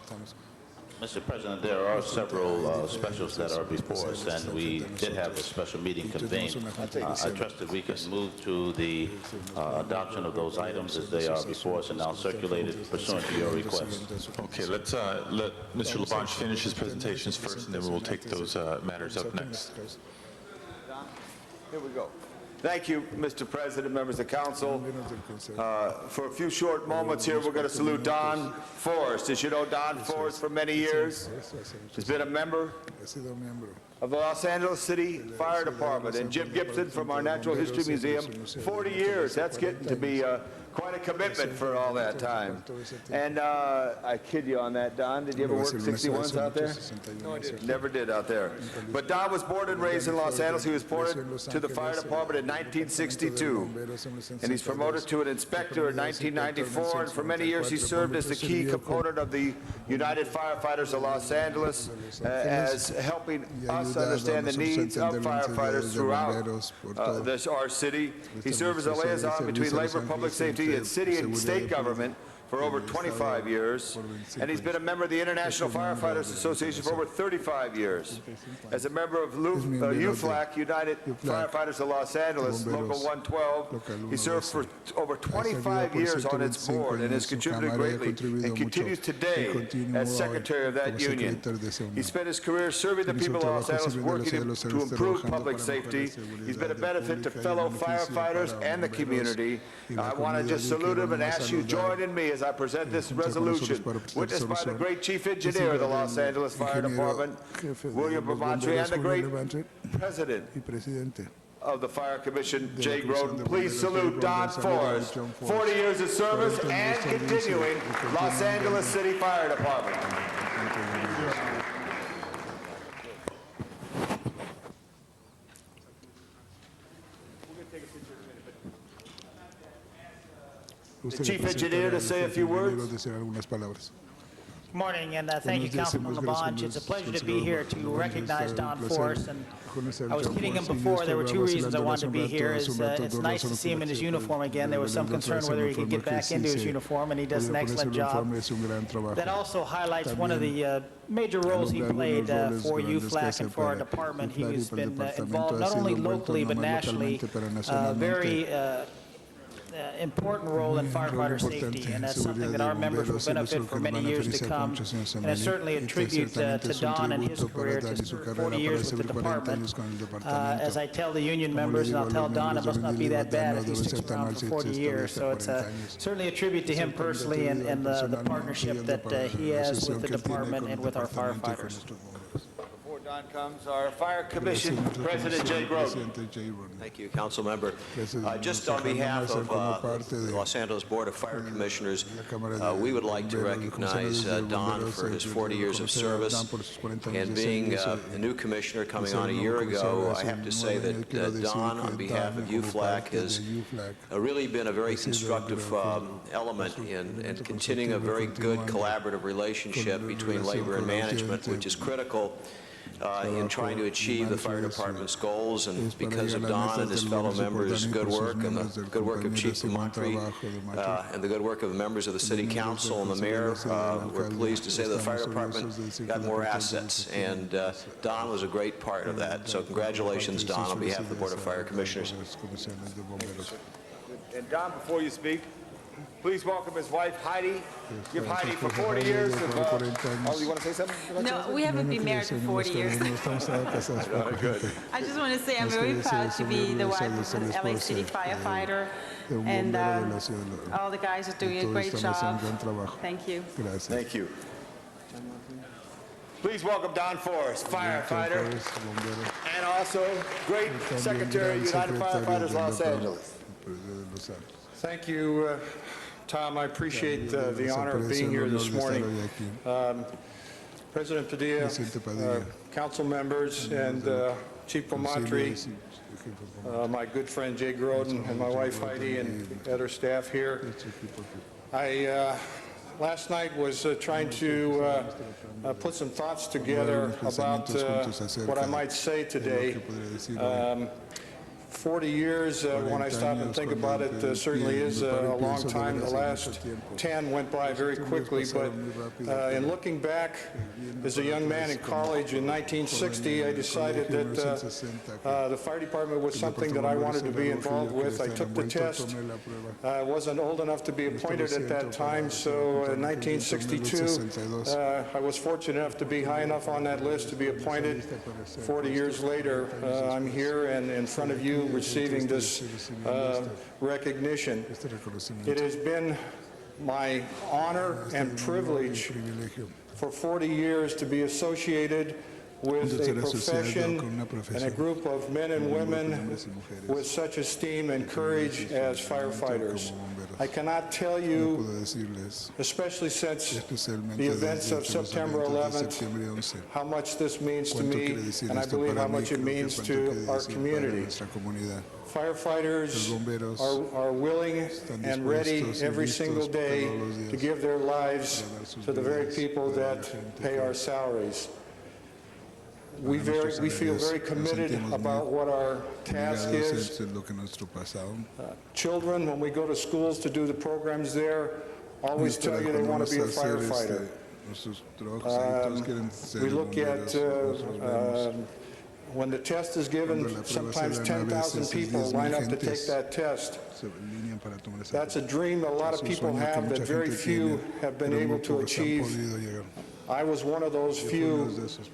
Mr. President, there are several specials that are before us, and we did have a special meeting convened. I trust that we can move to the adoption of those items as they are before us and now circulated pursuant to your request. Okay, let's let Mr. Labange finish his presentations first, and then we will take those matters up next. Here we go. Thank you, Mr. President, members of council. For a few short moments here, we're going to salute Don Forrest. As you know, Don Forrest for many years has been a member of the Los Angeles City Fire Department, and Jim Gibson from our Natural History Museum, 40 years. That's getting to be quite a commitment for all that time. And I kid you on that, Don. Did you ever work 61s out there? No, I didn't. Never did out there. But Don was born and raised in Los Angeles. He was appointed to the fire department in 1962. And he's promoted to an inspector in 1994. And for many years, he served as the key component of the United Firefighters of Los Angeles, as helping us understand the needs of firefighters throughout our city. He served as a liaison between labor, public safety, and city and state government for over 25 years, and he's been a member of the International Firefighters Association for over 35 years. As a member of UFLAC, United Firefighters of Los Angeles, Local 112, he served for over 25 years on its board and has contributed greatly and continues today as secretary of that union. He spent his career serving the people of Los Angeles, working to improve public safety. He's been a benefit to fellow firefighters and the community. I want to just salute him and ask you to join in me as I present this resolution, witnessed by the great Chief Engineer of the Los Angeles Fire Department, William Bermantri, and the great President of the Fire Commission, Jay Groden. Please salute Don Forrest, 40 years of service and continuing Los Angeles City Fire Department. The Chief Engineer to say a few words. Good morning, and thank you, Councilman Labange. It's a pleasure to be here to recognize Don Forrest. And I was kidding him before. There were two reasons I wanted to be here. It's nice to see him in his uniform again. There was some concern whether he could get back into his uniform, and he does an excellent job. That also highlights one of the major roles he played for UFLAC and for our department. He's been involved not only locally but nationally, very important role in firefighter safety, and that's something that our members will benefit for many years to come. And it's certainly a tribute to Don and his career, to 40 years with the department. As I tell the union members, and I'll tell Don, it must not be that bad if he sticks around for 40 years. So it's certainly a tribute to him personally and the partnership that he has with the department and with our firefighters. Don comes our Fire Commission President Jay Groden. Thank you, Council Member. Just on behalf of the Los Angeles Board of Fire Commissioners, we would like to recognize Don for his 40 years of service. And being a new commissioner coming on a year ago, I have to say that Don, on behalf of UFLAC, has really been a very constructive element in continuing a very good collaborative relationship between labor and management, which is critical in trying to achieve the fire department's goals. And because of Don and his fellow members' good work and the good work of Chief Bermantri and the good work of the members of the City Council and the Mayor, we're pleased to say the fire department got more assets. And Don was a great part of that. So congratulations, Don, on behalf of the Board of Fire Commissioners. And Don, before you speak, Please welcome his wife, Heidi. Give Heidi for 40 years of... oh, you want to say something? No, we haven't been married for 40 years. Good. I just want to say I'm very proud to be the wife of an LA City firefighter, and all the guys are doing a great job. Thank you. Thank you. Please welcome Don Forrest, firefighter, and also great Secretary, United Firefighters, Los Angeles. Thank you, Tom. I appreciate the honor of being here this morning. President Padilla, council members, and Chief Pomatri, my good friend Jay Groden, and my wife Heidi, and other staff here. I last night was trying to put some thoughts together about what I might say today. 40 years, when I stop and think about it, certainly is a long time. The last 10 went by very quickly, but in looking back, as a young man in college in 1960, I decided that the fire department was something that I wanted to be involved with. I took the test. I wasn't old enough to be appointed at that time, so in 1962, I was fortunate enough to be high enough on that list to be appointed. 40 years later, I'm here and in front of you receiving this recognition. It has been my honor and privilege for 40 years to be associated with a profession and a group of men and women with such esteem and courage as firefighters. I cannot tell you, especially since the events of September 11th, how much this means to me, and I believe how much it means to our community. Firefighters are willing and ready every single day to give their lives to the very people that pay our salaries. We feel very committed about what our task is. Children, when we go to schools to do the programs there, always tell you they want to be a firefighter. We look at when the test is given, sometimes 10,000 people line up to take that test. That's a dream that a lot of people have that very few have been able to achieve. I was one of those few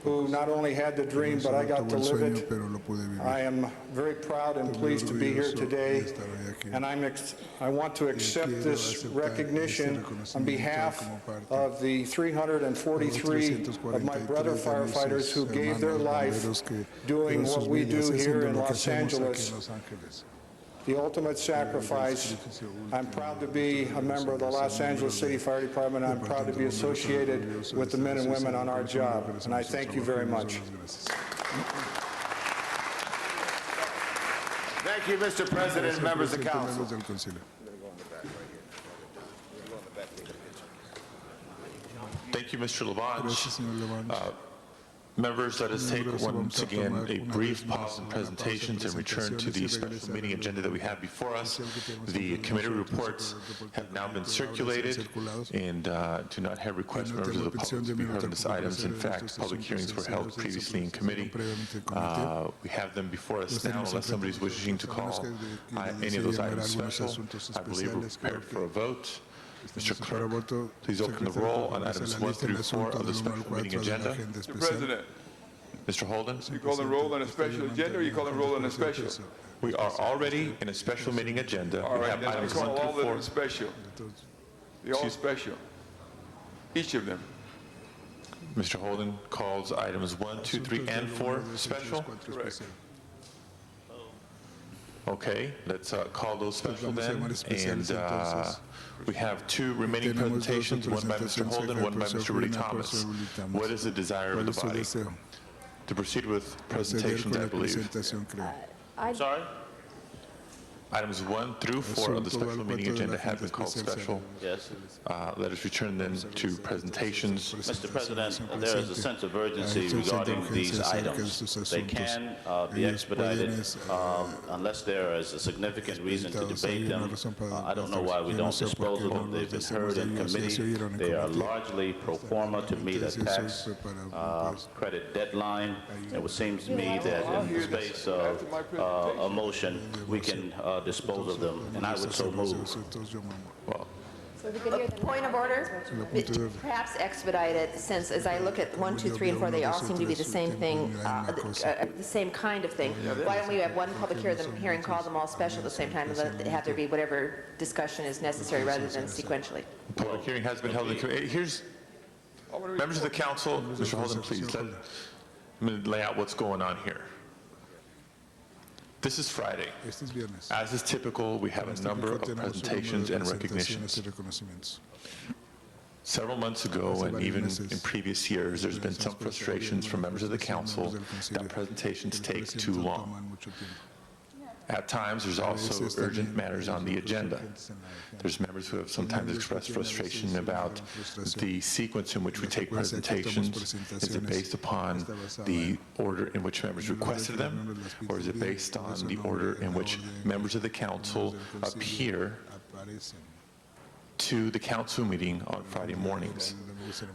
who not only had the dream, but I got to live it. I am very proud and pleased to be here today, and I want to accept this recognition on behalf of the 343 of my brother firefighters who gave their life doing what we do here in Los Angeles. The ultimate sacrifice. I'm proud to be a member of the Los Angeles City Fire Department. I'm proud to be associated with the men and women on our job, and I thank you very much. Thank you, Mr. President and members of council. Thank you, Mr. Labange. Members, let us take once again a brief pause in presentations and return to the special meeting agenda that we have before us. The committee reports have now been circulated and do not have requests from members of the public to be heard on these items. In fact, public hearings were held previously in committee. We have them before us now, unless somebody is wishing to call any of those items special. I believe we're prepared for a vote. Mr. Clerk, please open the roll on items 1 through 4 of the special meeting agenda. Mr. President. Mr. Holden? You call the roll on a special agenda, or you call the roll on a special? We are already in a special meeting agenda. All we right, have then items I call 1 all through of 4. them special. They're all special. Each of them. Mr. Holden calls items 1, 2, 3, and 4 special? Correct. Okay, let's call those special then. And we have 2 remaining presentations, one by Mr. Holden, one by Mr. Rudy Thomas. What is the desire of the body? To proceed with presentations, I believe. Sorry? Items 1 through 4 of the special meeting agenda have been called special. Yes. Let us return then to presentations. Mr. President, there is a sense of urgency regarding these items. They can be expedited unless there is a significant reason to debate them. I don't know why we don't dispose of them. They've been heard in committee. They are largely pro forma to meet a tax credit deadline. It would seem to me that in the space of a motion, we can dispose of them, and I would so move. Well, Point of order, perhaps expedite it, since as I look at 1, 2, 3, and 4, they all seem to be the same thing, the same kind of thing. Why don't we have one public hearing, call them all special at the same time, and have there be whatever discussion is necessary rather than sequentially? Public hearing has been held in committee. Here's, members of the council, Mr. Holden, please, let me lay out what's going on here. This is Friday. As is typical, we have a number of presentations and recognitions. Several months ago, and even in previous years, there's been some frustrations from members of the council that presentations take too long. At times, there's also urgent matters on the agenda. There's members who have sometimes expressed frustration about the sequence in which we take presentations. Is it based upon the order in which members requested them, or is it based on the order in which members of the council appear to the council meeting on Friday mornings?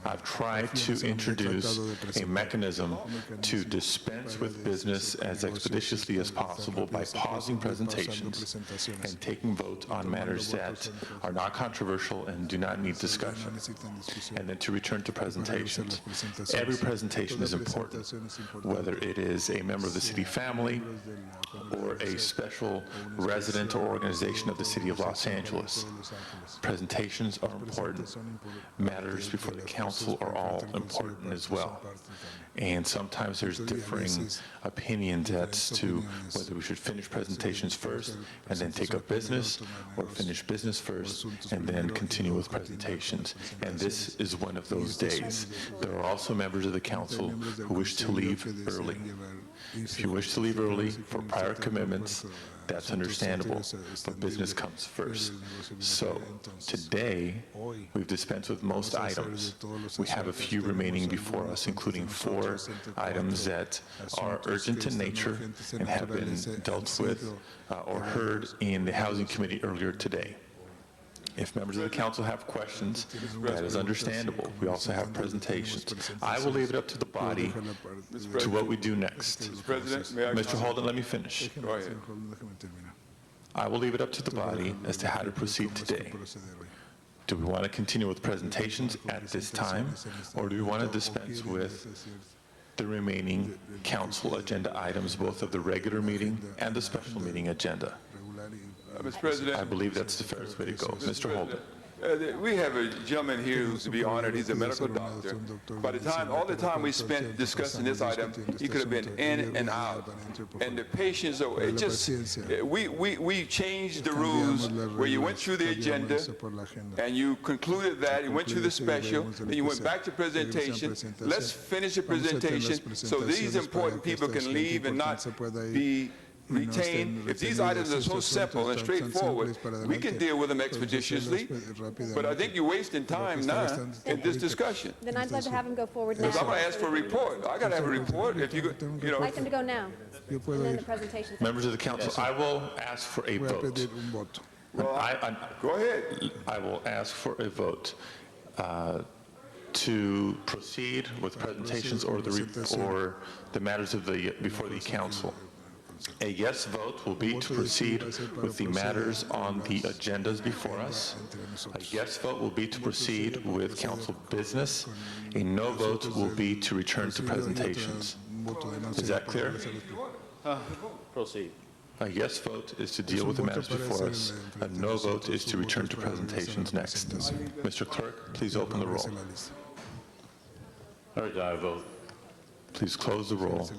I've tried to introduce a mechanism to dispense with business as expeditiously as possible by pausing presentations and taking vote on matters that are not controversial and do not need discussion, and then to return to presentations. Every presentation is important, whether it is a member of the city family or a special resident or organization of the city of Los Angeles. Presentations are important. Matters before the council are all important as well. And sometimes there's differing opinions as to whether we should finish presentations first and then take up business, or finish business first and then continue with presentations. And this is one of those days. There are also members of the council who wish to leave early. If you wish to leave early for prior commitments, that's understandable, but business comes first. So today, we've dispensed with most items. We have a few remaining before us, including 4 items that are urgent in nature and have been dealt with or heard in the Housing Committee earlier today. If members of the council have questions, that is understandable. We also have presentations. I will leave it up to the body to what we do next. Mr. Holden, let me finish. Go ahead. I will leave it up to the body as to how to proceed today. Do we want to continue with presentations at this time, or do we want to dispense with the remaining council agenda items, both of the regular meeting and the special meeting agenda? Mr. President, I believe that's the fairest way to go. Mr. Holden. We have a gentleman here who's to be honored. He's a medical doctor. By the time, all the time we spent discussing this item, he could have been in and out. And the patients, it just, we changed the rules where you went through the agenda and you concluded that, you went through the special, then you went back to presentation. Let's finish the presentation so these important people can leave and not be retain. If these items are so simple and straightforward, we can deal with them expeditiously, but I think you're wasting time now in this discussion. Then I'd like to have him go forward now. Because I'm going to ask for a report. I got to have a report. If you know. I'd like him to go now, and then the presentation. Members of the council, I will ask for a vote. Go ahead. I will ask for a vote to proceed with presentations or the matters of before the council. A yes vote will be to proceed with the matters on the agendas before us. A yes vote will be to proceed with council business. A no vote will be to return to presentations. Is that clear? Proceed. A yes vote is to deal with the matters before us. A no vote is to return to presentations next. Mr. Clerk, please open the roll. Urge I vote. Please close the roll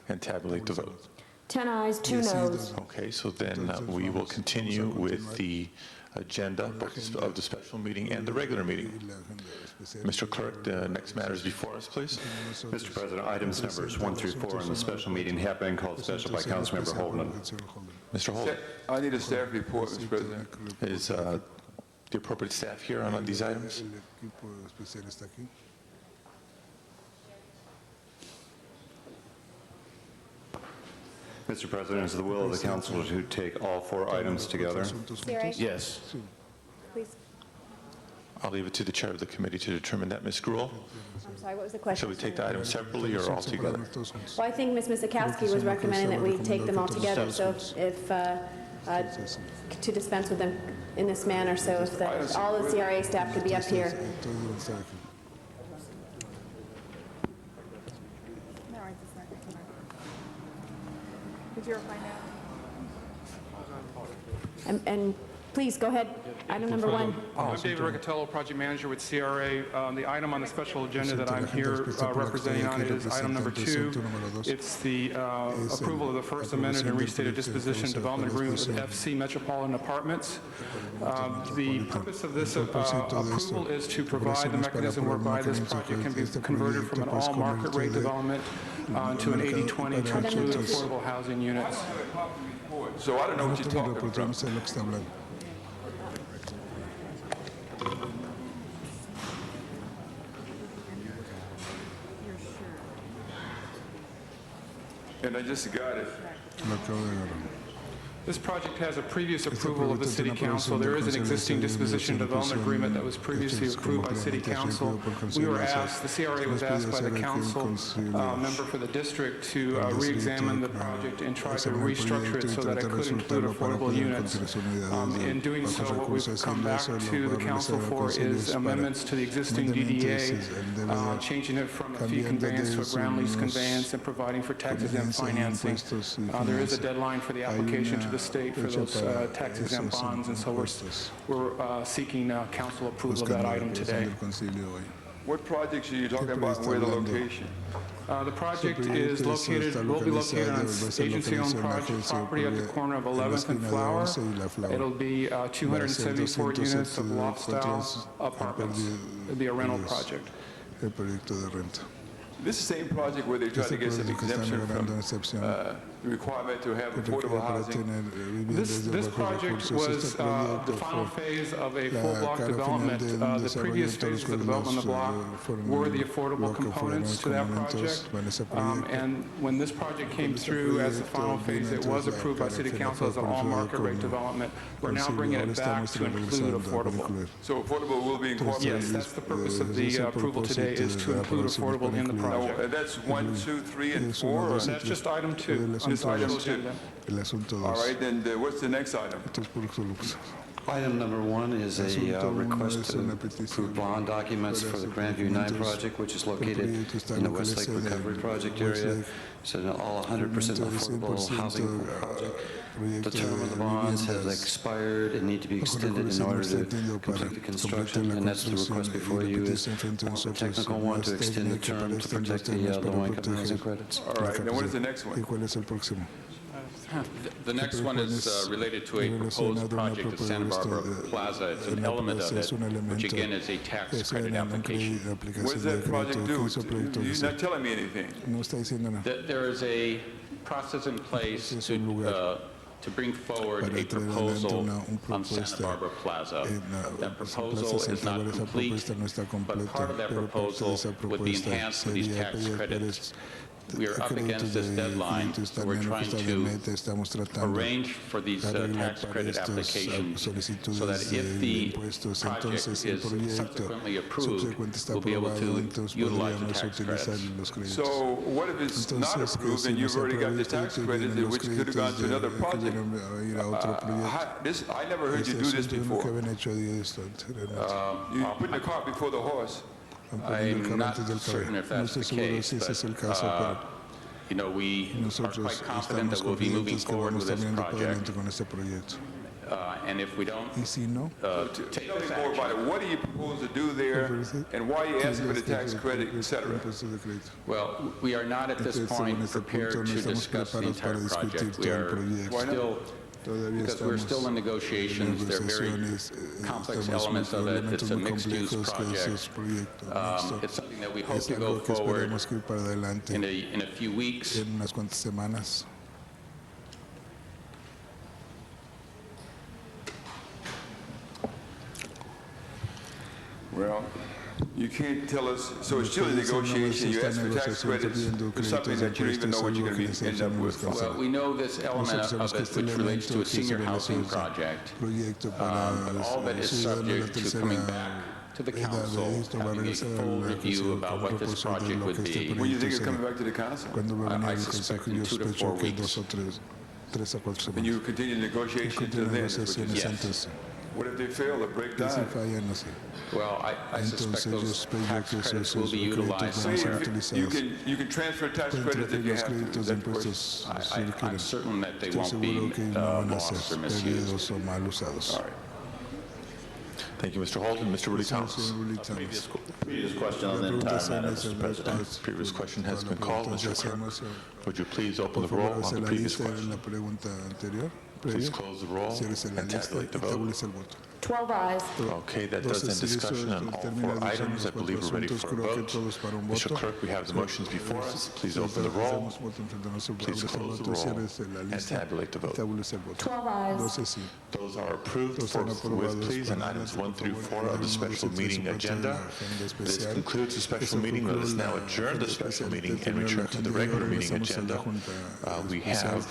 and tabulate the vote. 10 ayes, 2 noes. Okay, so then we will continue with the agenda both of the special meeting and the regular meeting. Mr. Clerk, the next matters before us, please. Mr. President, items numbers 1 through 4 in the special meeting have been called special by Councilmember Holden. Mr. Holden. I need a staff report, Mr. President. Is the appropriate staff here on these items? Mr. President, is the will of the council to take all 4 items together? Yes. Please. I'll leave it to the chair of the committee to determine that. Ms. Gruhl? I'm sorry, what was the question? Shall we take the items separately or all together? Well, I think Ms. Misikowski was recommending that we take them all together, so if to dispense with them in this manner, so if all the CRA staff could be up here. And please, go ahead. Item number 1. I'm David Riccatello, project manager with CRA. The item on the special agenda that I'm here representing on is item number 2. It's the approval of the first amended and restated disposition development agreement with FC Metropolitan Apartments. The purpose of this approval is to provide the mechanism whereby this project can be converted from an all market rate development to an 80-20 to include affordable housing units. So I don't know what you're talking about. And I just got it. This project has a previous approval of the City Council. There is an existing disposition development agreement that was previously approved by City Council. We were asked, the CRA was asked by the council member for the district to re-examine the project and try to restructure it so that it could include affordable units. In doing so, what we've come back to the council for is amendments to the existing DDA, changing it from a fee conveyance to a ground lease conveyance and providing for tax-exempt financing. There is a deadline for the application to the state for those tax-exempt bonds, and so we're seeking council approval of that item today. What projects are you talking about and where the location? The project is located, will be located on agency-owned property at the corner of 11th and Flower. It'll be 274 units of loft-style apartments. It'll be a rental project. This is the same project where they tried to get some exemption from the requirement to have affordable housing. This project was the final phase of a full block development. The previous phases of development of the block were the affordable components to that project. And when this project came through as the final phase, it was approved by City Council as an all market rate development. We're now bringing it back to include affordable. So affordable will be incorporated? Yes, that's the purpose of the approval today, is to include affordable in the project. That's 1, 2, 3, and 4? That's just item 2. Just item 2. All right, then what's the next item? Item number 1 is a request to approve bond documents for the Grandview 9 project, which is located in the Westlake Recovery Project area. It's an all 100% affordable housing project. The term of the bonds has expired and need to be extended in order to complete the construction, and that's the request before you is a technical one to extend the term to protect the low-income housing credits. All right, and what is the next one? The next one is related to a proposed project at Santa Barbara Plaza. It's an element of it, which again is a tax credit application. What does that project do? You're not telling me anything. There is a process in place to bring forward a proposal on Santa Barbara Plaza. That proposal is not complete, but part of that proposal would be enhanced with these tax credits. We are up against this deadline, so we're trying to arrange for these tax credit applications so that if the project is subsequently approved, we'll be able to utilize the tax credits. So what if it's not approved and you've already got the tax credit, which could have gone to another project? I never heard you do this before. You put the cart before the horse. I'm not certain if that's the case, but we are quite confident that we'll be moving forward with this project. And if we don't take Tell me more about it. What do you propose to do there, and why are you asking for the tax credit, etc.? Well, we are not at this point prepared to discuss the entire project. We are still... Because we're still in negotiations. There are very complex elements of it. It's a mixed-use project. It's something that we hope to go forward in a few weeks. Well, you can't tell us, so it's still a negotiation, you ask for tax credits for something that you don't even know what you're going to end up with. Well, we know this element of it which relates to a senior housing project, but all of it is subject to coming back to the council, having a full review about what this project would be. When do you think it's coming back to the council? I suspect in 2 to 4 weeks. 3 a 4 semanas. And you continue negotiations until then, is what you Negociaciones said. antes. What if they fail or break ¿Qué si down? fallan así? Well, I suspect Entonces yo those espero tax que credits will esos be créditos utilized van a ser somewhere. utilizados. You can transfer tax Pueden credits if you transferir los have to. créditos de That's what- impuestos si I'm quieren. certain that they Estoy won't be seguro que no van a lost or ser misused. perdidos o mal usados. All right. Thank you, Mr. Holden. Mr. Rudy Thomas. Previous question on the entire matter, Mr. President. Previous question has been called. Mr. Clerk, would you please open the roll on the previous question? La pregunta anterior. Please close the roll Cierres la and lista tabulate the y vote. tabúlese el voto. 12 ayes. Okay, that does end discussion on all 4 items. I believe we're ready for a vote. Mr. Clerk, we have the motions before us. Please open the roll. Please close the roll and tabulate the vote. 12 ayes. Those are approved. Forthwith, please, on items 1 through 4 of the special meeting agenda. This concludes the special meeting. Let us now adjourn the special meeting and return to the regular meeting agenda. We have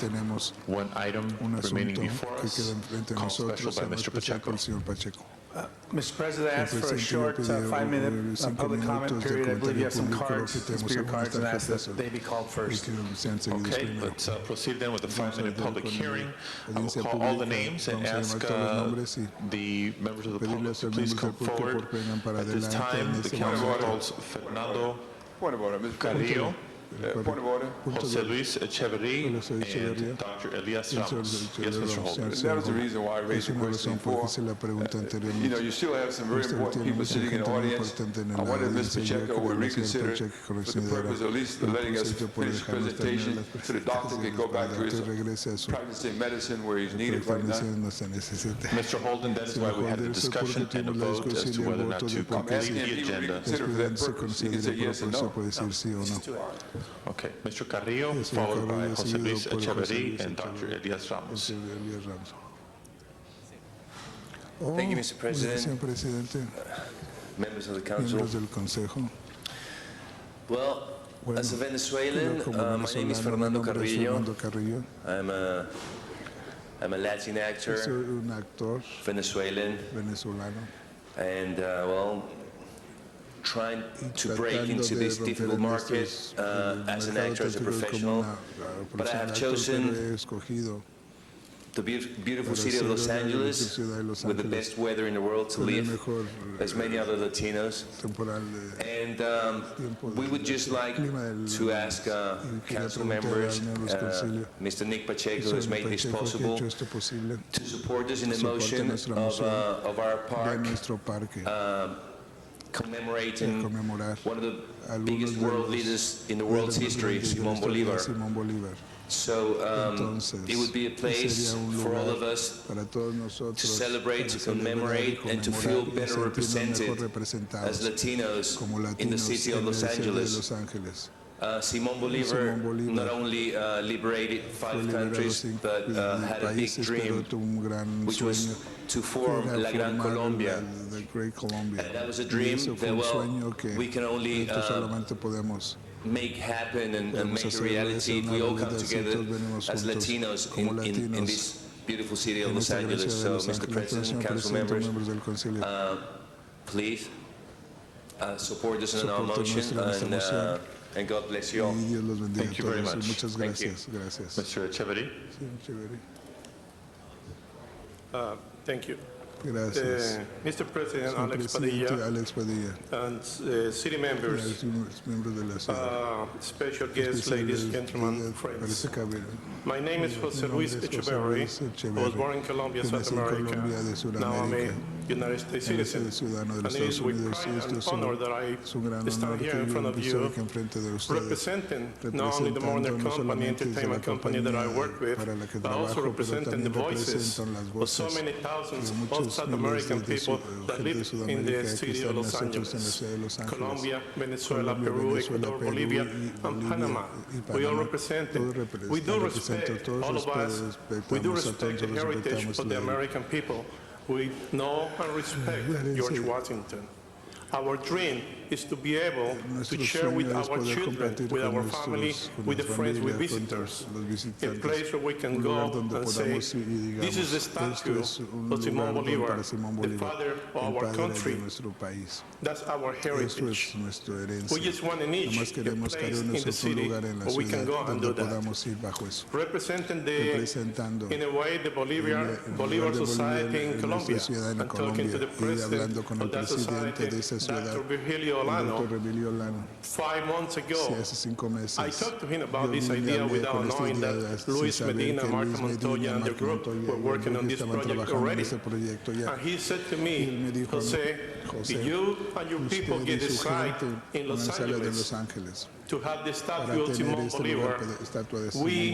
one item remaining before us, called special by Mr. Pacheco. Mr. President, I asked for a short 5-minute public comment period. I believe you have some cards, speaker cards, and I asked that they be called first. Okay, let's proceed then with the 5-minute public hearing. I will call all the names and ask the members of the public to please come forward. At this time, the council calls Fernando Point of order, Mr. Carrillo, Point of order. Jose Luis Echeverri, and Dr. Elias Ramos. Yes, Mr. Holden. That was the reason why I raised the question before. You know, you still have some very important people sitting in the audience. I wonder if Mr. Pacheco would reconsider for the purpose of at least letting us finish the presentation so the doctor can go back to his practicing medicine where he's needed right now. Mr. Holden, that is why we had the discussion and a vote as to whether or not to complete the agenda. Consider for that purpose. He can say yes or no. Okay, Mr. Carrillo, followed by Jose Luis Echeverri and Dr. Elias Ramos. Thank you, Mr. President. Señor presidente, Members of the Council. miembros del Consejo. Well, as a Venezuelan, Yo como my name is venezolano, Fernando mi nombre es Carrillo. Fernando Carrillo. I'm a Latin actor, Soy un actor Venezuelan, venezolano. and well, trying to break into this difficult market as an actor, as a professional. But I have chosen the beautiful city of Los Angeles with the best weather in the world to live, as many other Latinos. And we would just like to ask council members, Mr. Nick Pacheco, who has made this possible, to support us in the motion of our park, commemorating one of the biggest world leaders in the world's history, Simón Bolívar. So it would be a place for all of us to celebrate, to commemorate, and to feel better represented as Latinos in the city of Los Angeles. Simón Bolívar not only liberated 5 countries, but had a big dream, which was to form La Gran Colombia. And that was a dream that, well, we can only make happen and make a reality if we all come together as Latinos in this beautiful city of Los Angeles. So, Mr. President, council members, please support us in our motion, and God bless you all. Thank you very much. Thank you. Mr. Echeverri. Thank you. Gracias. Mr. President, Señor Alex Padilla and city members, miembros de la ciudad. special guests, ladies, gentlemen, friends. My name is Jose Luis Echeverri. I was born in Colombia, South America. Now I'm a United States citizen. And it is with pride and honor that I stand here in front of you representing not only the Warner Company, entertainment company that I work with, but also representing the voices of so many thousands of South American people that live in the city of Los Angeles, Colombia, Venezuela, Peru, Ecuador, Bolivia, and Panama. We all represent it. We do respect, all of us, we do respect the heritage of the American people. We know and respect George Washington. Our dream is to be able to share with our children, with our family, with the friends, with visitors, a place where we can go and say, this is the statue of Simón Bolívar, the father of our country. That's our heritage. We just want in each a place in the city where we can go and do that. Representing in a way, the Bolivar Society in Colombia, and talking to the president of that society, Dr. Virgilio Olano. 5 months ago, I talked to him about this idea without knowing that Luis Medina, Marta Montoya, and the group were working on this project already. And he said to me, Jose, did you and your people get decide in Los Angeles to have the statue of Simón Bolívar? We,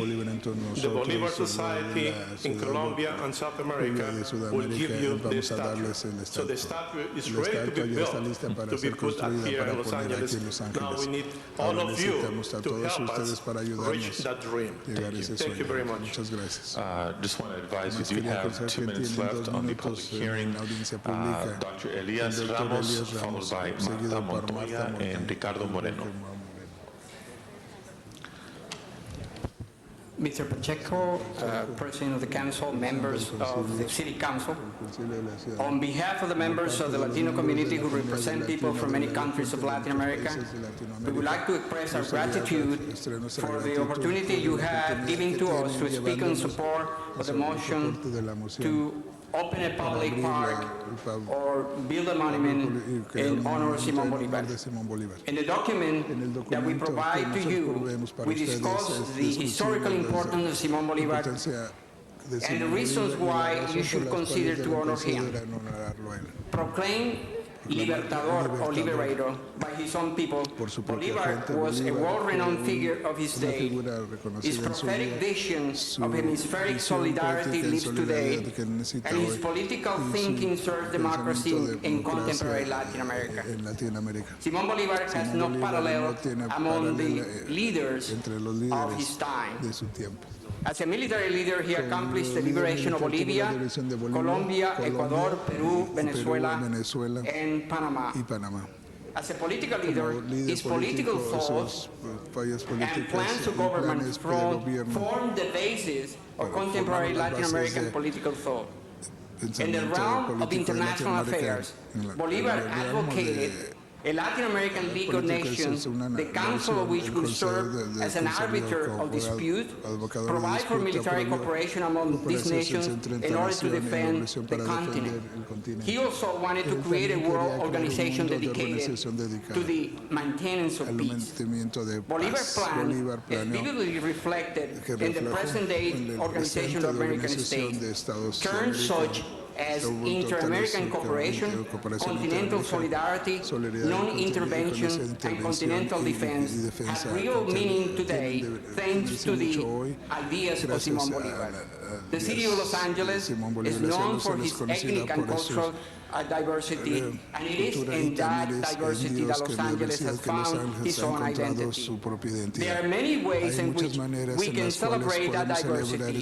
the Bolivar Society in Colombia and South America, will give you the statue. So the statue is ready to be built, to be put up here in Los Angeles. Now we need all of you to help us reach that dream. Thank you very much. Just want to advise you do have 2 minutes left on the public hearing. Dr. Elias Ramos, followed by Marta Montoya and Ricardo Moreno. Mr. Pacheco, President of the Council, members of the City Council, on behalf of the members of the Latino community who represent people from many countries of Latin America, we would like to express our gratitude for the opportunity you have given to us to speak in support of the motion to open a public park or build a monument in honor of Simón Bolívar. In the document that we provide to you, we discuss the historical importance of Simón Bolívar and the reasons why you should consider to honor him. Proclaim Libertador or Liberator by his own people, Bolívar was a world-renowned figure of his day. His prophetic vision of hemispheric solidarity lives today, and his political thinking serves democracy in contemporary Latin America. Simón Bolívar has no parallel among the leaders of his time. As a military leader, he accomplished the liberation of Bolivia, Colombia, Ecuador, Peru, Venezuela, and Panama. As a political leader, his political thoughts and plans of government form the basis of contemporary Latin American political thought. In the realm of international affairs, Bolívar advocated a Latin American League of Nations, the Council of which will serve as an arbiter of dispute, provide for military cooperation among these nations in order to defend the continent. He also wanted to create a world organization dedicated to the maintenance of peace. Bolivar's plan is vividly reflected in the present-day Organization of American States, terms such as inter-American cooperation, continental solidarity, non-intervention, and continental defense have real meaning today thanks to the ideas of Simón Bolívar. The city of Los Angeles is known for its ethnic and cultural diversity, and it is in that diversity that Los Angeles has found its own identity. There are many ways in which we can celebrate that diversity,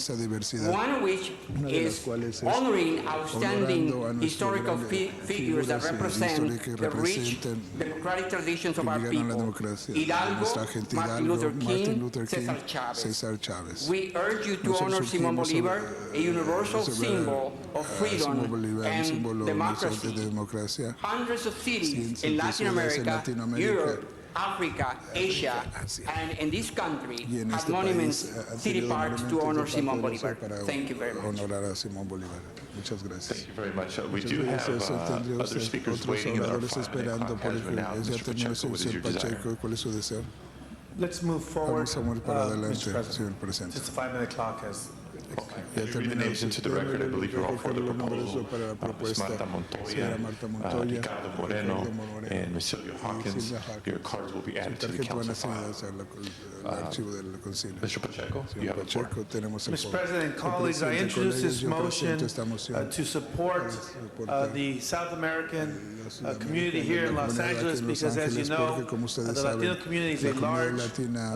one of which is honoring outstanding historical figures that represent the rich democratic traditions of our people. Hidalgo, Martin Luther King, Cesar Chavez. We urge you to honor Simón Bolívar, a universal symbol of freedom and democracy. Hundreds of cities in Latin America, Europe, Africa, Asia, and in this country have monuments, city parks to honor Simón Bolívar. Thank you very much. Thank you very much. We do have other speakers waiting in our 5-minute clock has run out. Mr. Pacheco, what is your desire? Let's move forward, Mr. President. Since the 5-minute clock has Okay. Read the names into the record. I believe you're all for the proposal. Ms. Marta Montoya, Ricardo Moreno, and Ms. Sylvia Hawkins. Your cards will be added to the council file. Mr. Pacheco, you have the floor. Mr. President, colleagues, I introduce this motion to support the South American community here in Los Angeles because, as you know, the Latino community is a large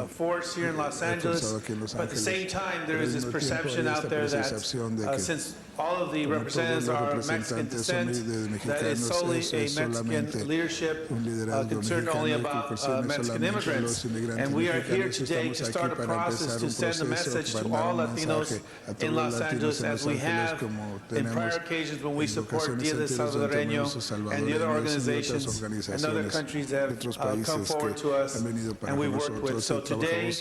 force here in Los Angeles, but at the same time, there is this perception out there that since all of the representatives are of Mexican descent. That is solely a Mexican leadership concerned only about Mexican immigrants. And we are here today to start a process to send a message to all Latinos in Los Angeles, as we have in prior occasions when we support Dia del Salvadoreño and the other organizations and other countries that have come forward to us and we worked with. So today,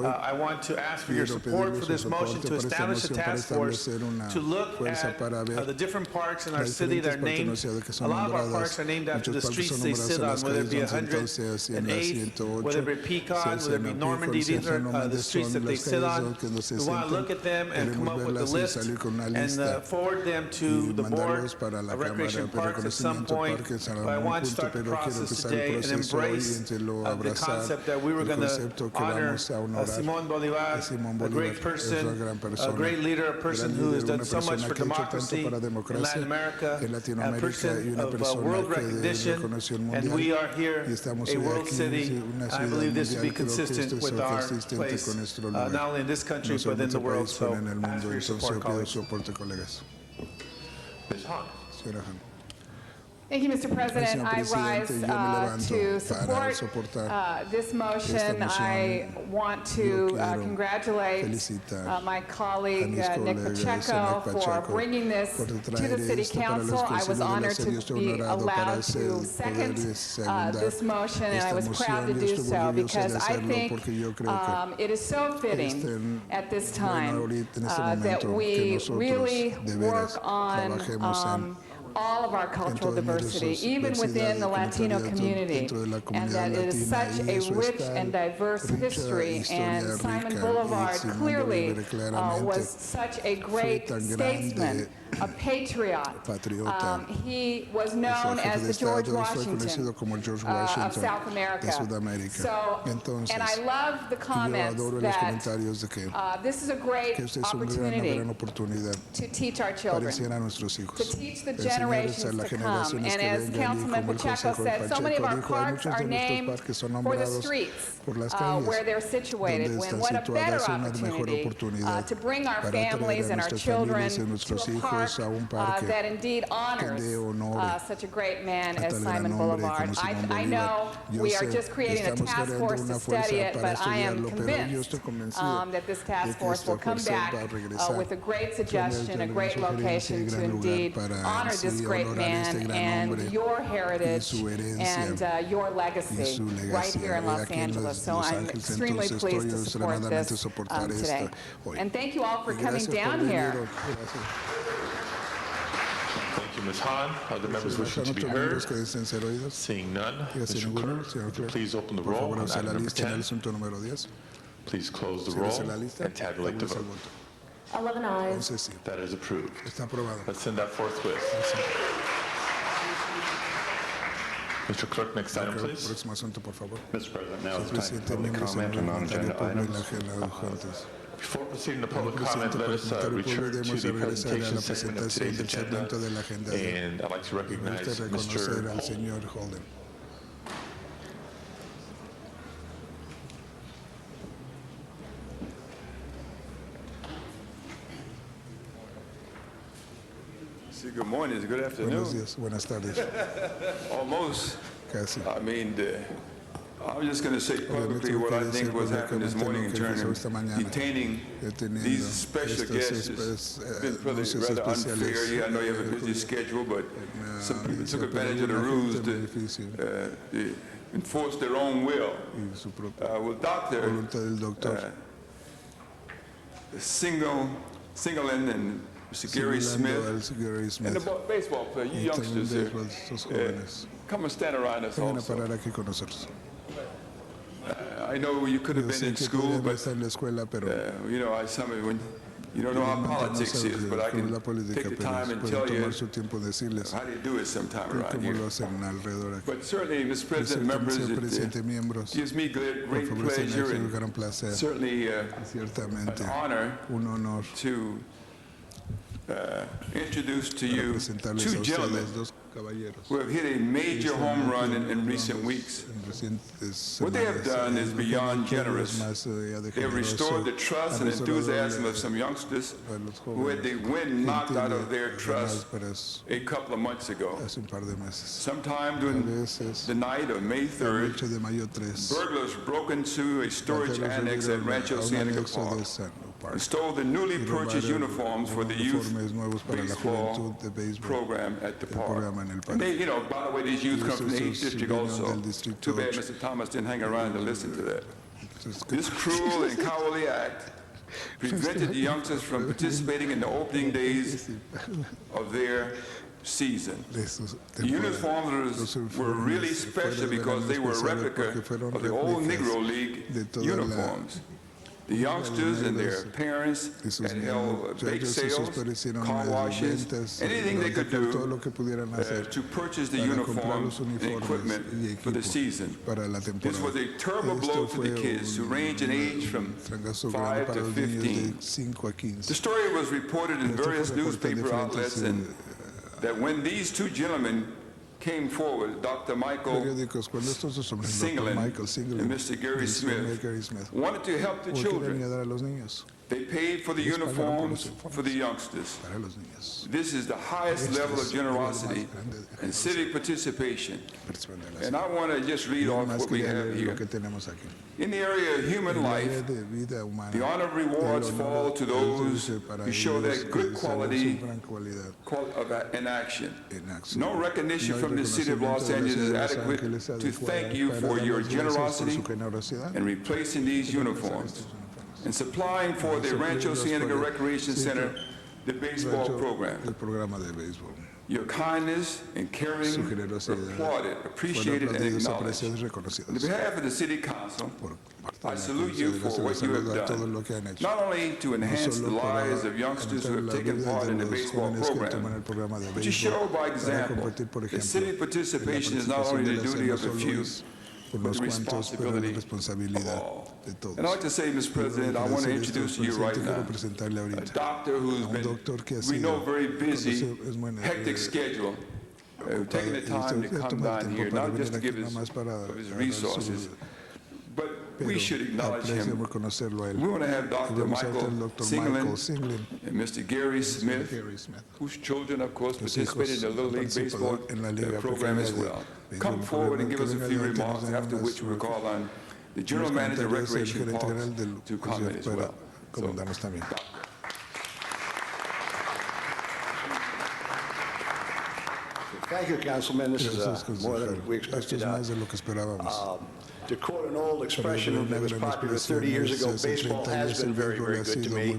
I want to ask for your support for this motion to establish a task force to look at the different parks in our city that are named. A lot of our parks are named after the streets they sit on, whether it be 108th, whether it be Pecan, whether it be Normandy. These are the streets that they sit on. We want to look at them and come up with a list and forward them to the Board of Recreation Parks at some point. But I want to start the process today and embrace the concept that we were going to honor Simón Bolívar, a great person, a great leader, a person who has done so much for democracy in Latin America, a person of world recognition, and we are here, a world city. I believe this will be consistent with our place, not only in this country, but in the world. So ask for your support, colleagues. Ms. Hahn. Thank you, Mr. President. I rise to support this motion. I want to congratulate my colleague Nick Pacheco for bringing this to the City Council. I was honored to be allowed to second this motion, and I was proud to do so because I think it is so fitting at this time that we really work on all of our cultural diversity, even within the Latino community, and that it is such a rich and diverse history. And Simon Boulevard clearly was such a great statesman, a patriot. He was known as the George Washington of South America. So, and I love the comments that this is a great opportunity to teach our children, to teach the generations to come. And as Councilman Pacheco said, so many of our parks are named for the streets where they're situated. What a better opportunity to bring our families and our children to a park that indeed honors such a great man as Simon Boulevard. I know we are just creating a task force to study it, but I am convinced that this task force will come back with a great suggestion, a great location to indeed honor this great man and your heritage and your legacy right here in Los Angeles. So I'm extremely pleased to support this today. And thank you all for coming down here. Thank you, Ms. Hahn. Other members wishing to be heard? Seeing none, Mr. Clerk, would you please open the roll on item number 10. Please close the roll and tabulate the vote. 11 ayes. That is approved. Let's send that forthwith. Mr. Clerk, next item, please. Mr. President, now it's time for public comment on non-agenda items. Before proceeding to public comment, let us return to the presentation segment of today's agenda, and I'd like to recognize Mr. Holden. Good morning, good afternoon. Buenas tardes. Almost. Casi. I mean, I'm just going to say publicly what I think was happening this morning in terms of detaining these special guests. It's been probably rather unfair. Yeah, I know you have a busy schedule, but some people took advantage of the rules to enforce their own will. Well, Dr. Singleton and Mr. Gary Smith and the baseball player, you youngsters here, come and stand around us also. I know you could have been in school, but you know, when you don't know how politics is, but I can take the time and tell you how they do it sometime around here. But certainly, Mr. President, members, it gives me great pleasure and certainly an honor to introduce to you presentarles two a gentlemen ustedes dos caballeros. who have hit a major home run in recent weeks. What they have done is beyond generous. They have restored the trust and enthusiasm of some youngsters who had the wind knocked out of their trust a couple of months ago. Sometime during the night of May 3rd, burglars broke into a storage annex at Rancho Cienega Park and stole the newly purchased uniforms for the youth baseball program at the park. And they, by the way, these youth come from the 8th district also. Too bad Mr. Thomas didn't hang around to listen to that. This cruel and cowardly act prevented the youngsters from participating in the opening days of their season. The uniforms were really special because they were a replica of the old Negro League uniforms. The youngsters and their parents had held bake sales, car washes, anything they could do to purchase the uniforms and equipment for the season. This was a terrible blow for the kids who range in age from 5 to 15. The story was reported in various newspaper outlets, and that when these two gentlemen came forward, Dr. Michael Singleton and Mr. Gary Smith wanted to help the children. They paid for the uniforms for the youngsters. This is the highest level of generosity and civic participation. And I want to just read off what we have here. In the area of human life, the honor rewards fall to those who show that good quality in action. No recognition from the city of Los Angeles is adequate to thank you for your generosity in replacing these uniforms and supplying for the Rancho Cienega Recreation Center the baseball program. Your kindness and caring are applauded, appreciated, and acknowledged. On behalf of the City Council, I salute you for what you have done, not only to enhance the lives of youngsters who have taken part in the baseball program, but to show by example that civic participation is not only the duty of the few, but the responsibility of all. And I'd like to say, Mr. President, I want to introduce to you right now a doctor who's been, we know, very busy, hectic schedule, taking the time to come down here, not just to give his resources, but we should acknowledge him. We want to have Dr. Michael Singleton and Mr. Gary Smith, whose children, of course, participated in the Little League Baseball program as well, come forward and give us a few remarks, after which we'll call on the General Manager of Recreation Parks to comment as well. So, thank you, Councilman. This is more than we expected. To quote an old expression that was popular 30 years ago, baseball has been very, very good to me.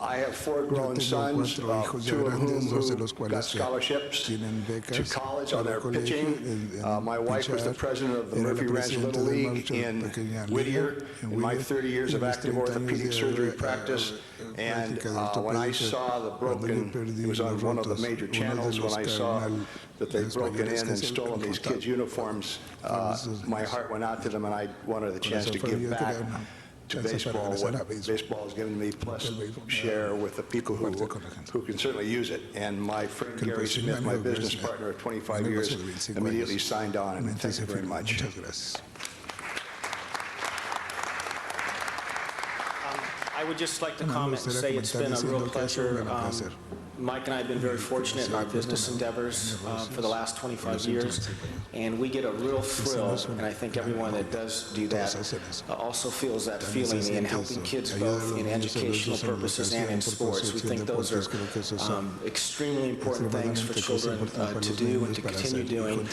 I have 4 grown sons, 2 of whom got scholarships to college on their pitching. My wife was the president of the Murphy Ranch Little League in Whittier in my 30 years of active orthopedic surgery practice. And when I saw the broken, it was on one of the major channels, when I saw that they'd broken in and stolen these kids' uniforms, my heart went out to them, and I wanted the chance to give back to baseball what baseball has given me, plus share with the people who can certainly use it. And my friend Gary Smith, my business partner of 25 years, immediately signed on, and thank you very much. I would just like to comment and say it's been a real pleasure. Mike and I have been very fortunate in our business endeavors for the last 25 years, and we get a real thrill, and I think everyone that does do that also feels that feeling in helping kids both in educational purposes and in sports. We think those are extremely important things for children to do and to continue doing,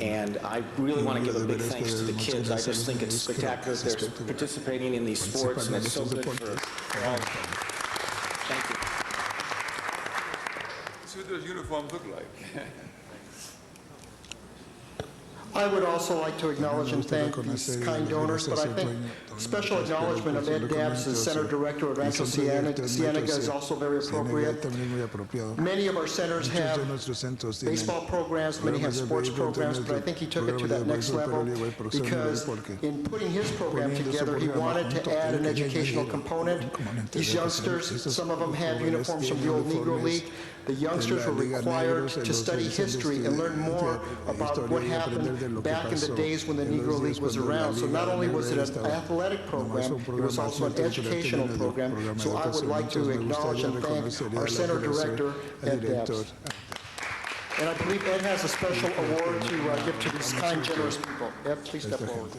and I really want to give a big thanks to the kids. I just think it's spectacular that they're participating in these sports, and it's so good for all of them. Thank you. What those uniforms look like. I would also like to acknowledge and thank these kind donors, but I think special acknowledgement of Ed Dabbs, the Center Director of Rancho Cienega is also very appropriate. Many of our centers have baseball programs, many have sports programs, but I think he took it to that next level because in putting his program together, he wanted to add an educational component. These youngsters, some of them have uniforms from the old Negro League. The youngsters were required to study history and learn more about what happened back in the days when the Negro League was around. So not only was it an athletic program, it was also an educational program. So I would like to acknowledge and thank our Center Director, Ed Dabbs. And I believe Ed has a special award to give to these kind, generous people. Ed, please step forward.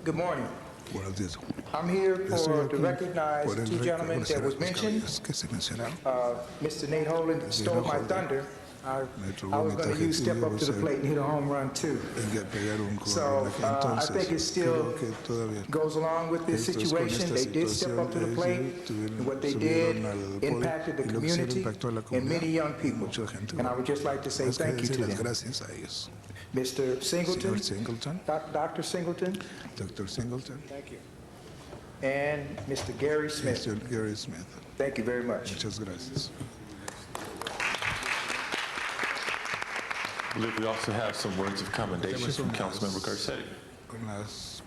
Good morning. I'm here to recognize two gentlemen that was mentioned. Mr. Nate Holden stole my thunder. I was going to use step up to the plate and hit a home run too. So I think it still goes along with this situation. They did step up to the plate, and what they did impacted the community and many young people. And I would just like to say thank you to them. Mr. Singleton, Dr. Singleton. Dr. Singleton. Thank you. And Mr. Gary Smith. Mr. Gary Smith. Thank you very much. Muchas gracias. I believe we also have some words of commendation from Councilmember Garcetti.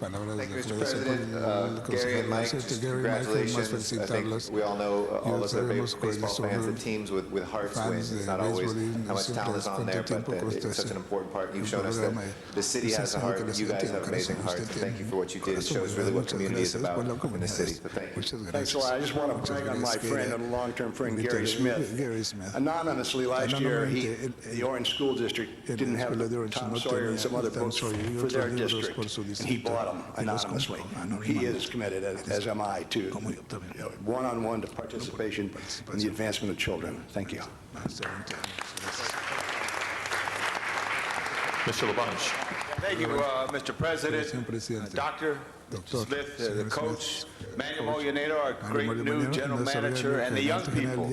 Thank you, Mr. President. Gary and Mike, just congratulations. I think we all know, all of us are baseball fans, that teams with hearts win. It's not always how much talent is on there, but it's such an important part. You've shown us that the city has a heart, and you guys have amazing hearts. And thank you for what you did. It shows really what community is about in the city. So thank you. Thanks a lot. I just want to brag on my friend and long-term friend, Gary Smith. Anonymously, last year, the Orange School District didn't have Tom Sawyer and some other books for their district, and he bought them anonymously. He is committed, as am I, to one-on-one to participation in the advancement of children. Thank you. Mr. LaBonge. Thank you, Mr. President. Dr. Smith, the coach, Manuel Molinero, our great new general manager, and the young people.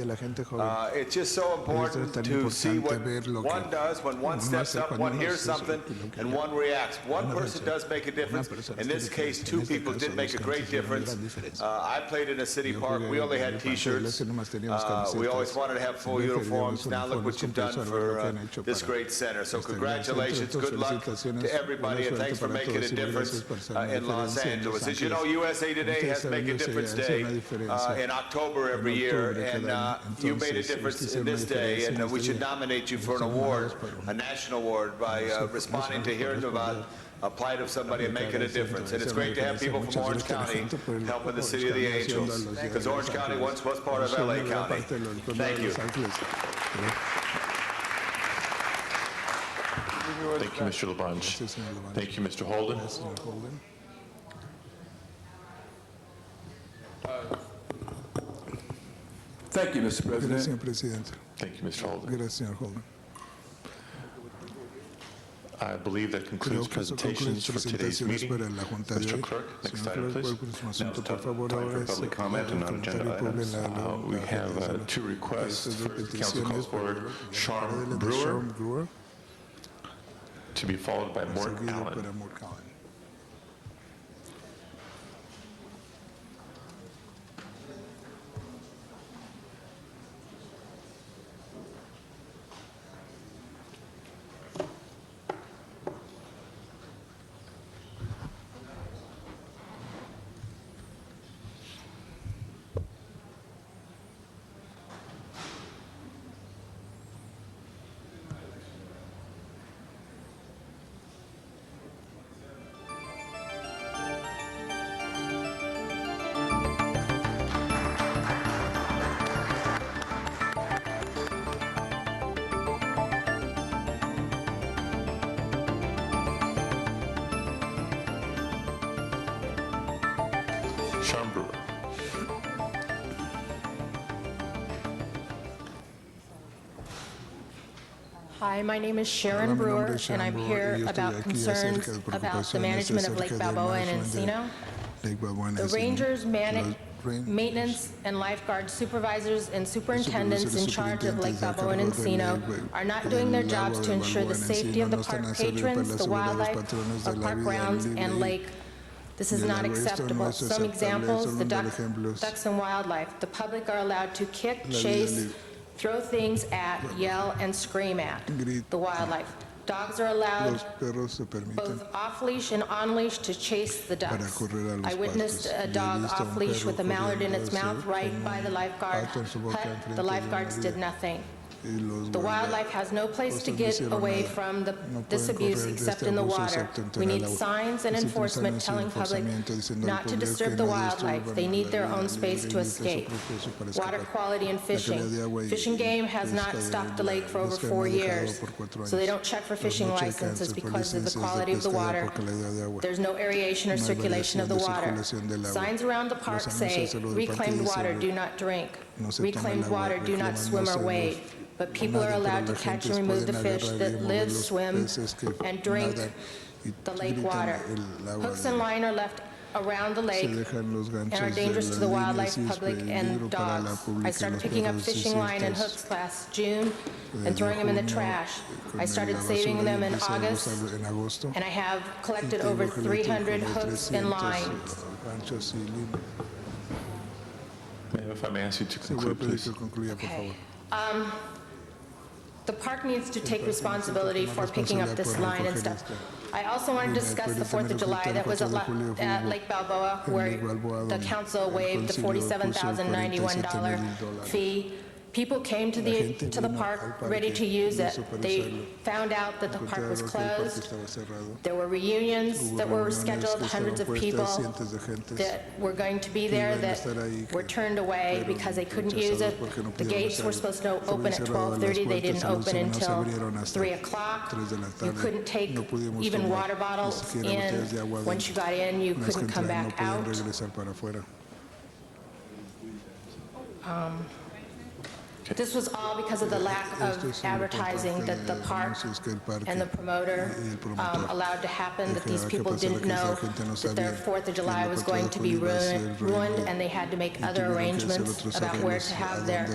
It's just so important to see what one does when one steps up, one hears something, and one reacts. One person does make a difference. In this case, two people did make a great difference. I played in a city park. We only had T-shirts. We always wanted to have full uniforms. Now look what you've done for this great center. So congratulations, good luck to everybody, and thanks for making a difference in Los Angeles. As you know, USA Today has Make a Difference Day in October every year, and you made a difference in this day, and we should nominate you for an award, a national award, by responding to hearing about a plight of somebody and making a difference. And it's great to have people from Orange County helping the City of the Angels, because Orange County once was part of LA County. Thank you. Thank you, Mr. LaBonge. Thank you, Mr. Holden. Thank you, Mr. President. Thank you, Mr. Holden. I believe that concludes presentations for today's meeting. Mr. Clerk, next item, please. Now it's time for public comment and non-agenda items. We have two requests for Council Calls Order Sean Brewer to be followed by Mort Allen. Sean Brewer. Hi, my name is Sharon Brewer, and I'm here about concerns about the management of Lake Balboa and Encino. The Rangers maintenance and lifeguard supervisors and superintendents in charge of Lake Balboa and Encino are not doing their jobs to ensure the safety of the park patrons, the wildlife of park grounds, and lake. This is not acceptable. Some examples, the ducks and wildlife. The public are allowed to kick, chase, throw things at, yell, and scream at the wildlife. Dogs are allowed both off-leash and on-leash to chase the ducks. I witnessed a dog off-leash with a mallard in its mouth right by the lifeguard hut. The lifeguards did nothing. The wildlife has no place to get away from this abuse except in the water. We need signs and enforcement telling public not to disturb the wildlife. They need their own space to escape. Water quality and fishing. Fish and Game has not stocked the lake for over 4 years, so they don't check for fishing licenses because of the quality of the water. There's no aeration or circulation of the water. Signs around the park say, reclaimed water, do not drink. Reclaimed water, do not swim or wade. But people are allowed to catch and remove the fish that live, swim, and drink the lake water. Hooks and line are left around the lake and are dangerous to the wildlife, public, and dogs. I started picking up fishing line and hooks last June and throwing them in the trash. I started saving them in August, and I have collected over 300 hooks and lines. If I may ask you to conclude, please. Okay. The park needs to take responsibility for picking up this line and stuff. I also want to discuss the 4th of July that was at Lake Balboa, where the council waived the $47,091 fee. People came to the park ready to use it. They found out that the park was closed. There were reunions that were scheduled, hundreds of people that were going to be there that were turned away because they couldn't use it. The gates were supposed to open at 12:30. They didn't open until 3 o'clock. You couldn't take even water bottles in. Once you got in, you couldn't come back out. This was all because of the lack of advertising that the park and the promoter allowed to happen, that these people didn't know that their 4th of July was going to be ruined, and they had to make other arrangements about where to have their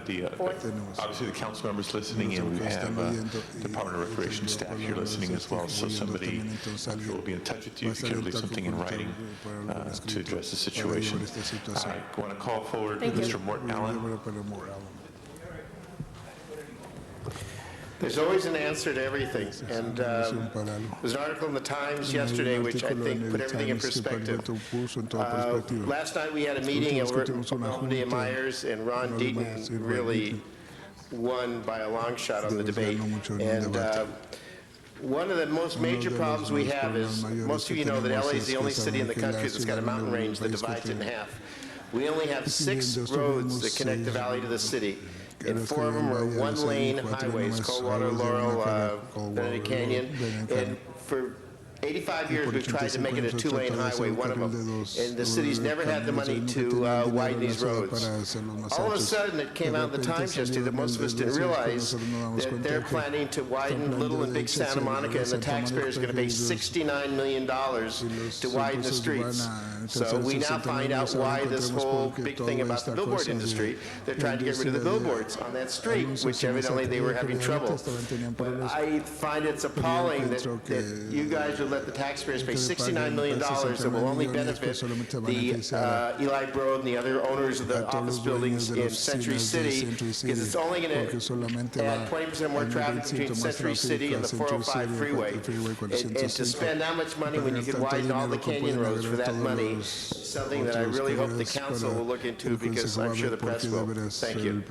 We have obviously the council members listening, and we have Department of Recreation staff here listening as well, so somebody will be in touch with you if you can leave something in writing to address the situation. I want to call forward Mr. Morton Allen. There's always an answer to everything, and there's an article in the Times yesterday which I think put everything in perspective. Last night we had a meeting over at Omnia Myers, and Ron Deaton really won by a long shot on the debate. And one of the most major problems we have is, most of you know that LA is the only city in the country that's got a mountain range that divides it in half. We only have 6 roads that connect the valley to the city, and 4 of them are one-lane highways: Coldwater, Laurel, Benedict Canyon. And for 85 years we've tried to make it a 2-lane highway, one of them, and the city's never had the money to widen these roads. All of a sudden it came out in the Times yesterday that most of us didn't realize that they're planning to widen Little and Big Santa Monica, and the taxpayers are going to pay $69 million to widen the streets. So we now find out why this whole big thing about the billboard industry, they're trying to get rid of the billboards on that street, which evidently they were having trouble. But I find it's appalling that you guys would let the taxpayers pay $69 million that will only benefit the Eli Broad and the other owners of the office buildings in Century City, because it's only going to add 20% more traffic between Century City and the 405 freeway. And to spend that much money when you could widen all the canyon roads for that money is something that I really hope the council will look into, because I'm sure the press will. Thank you.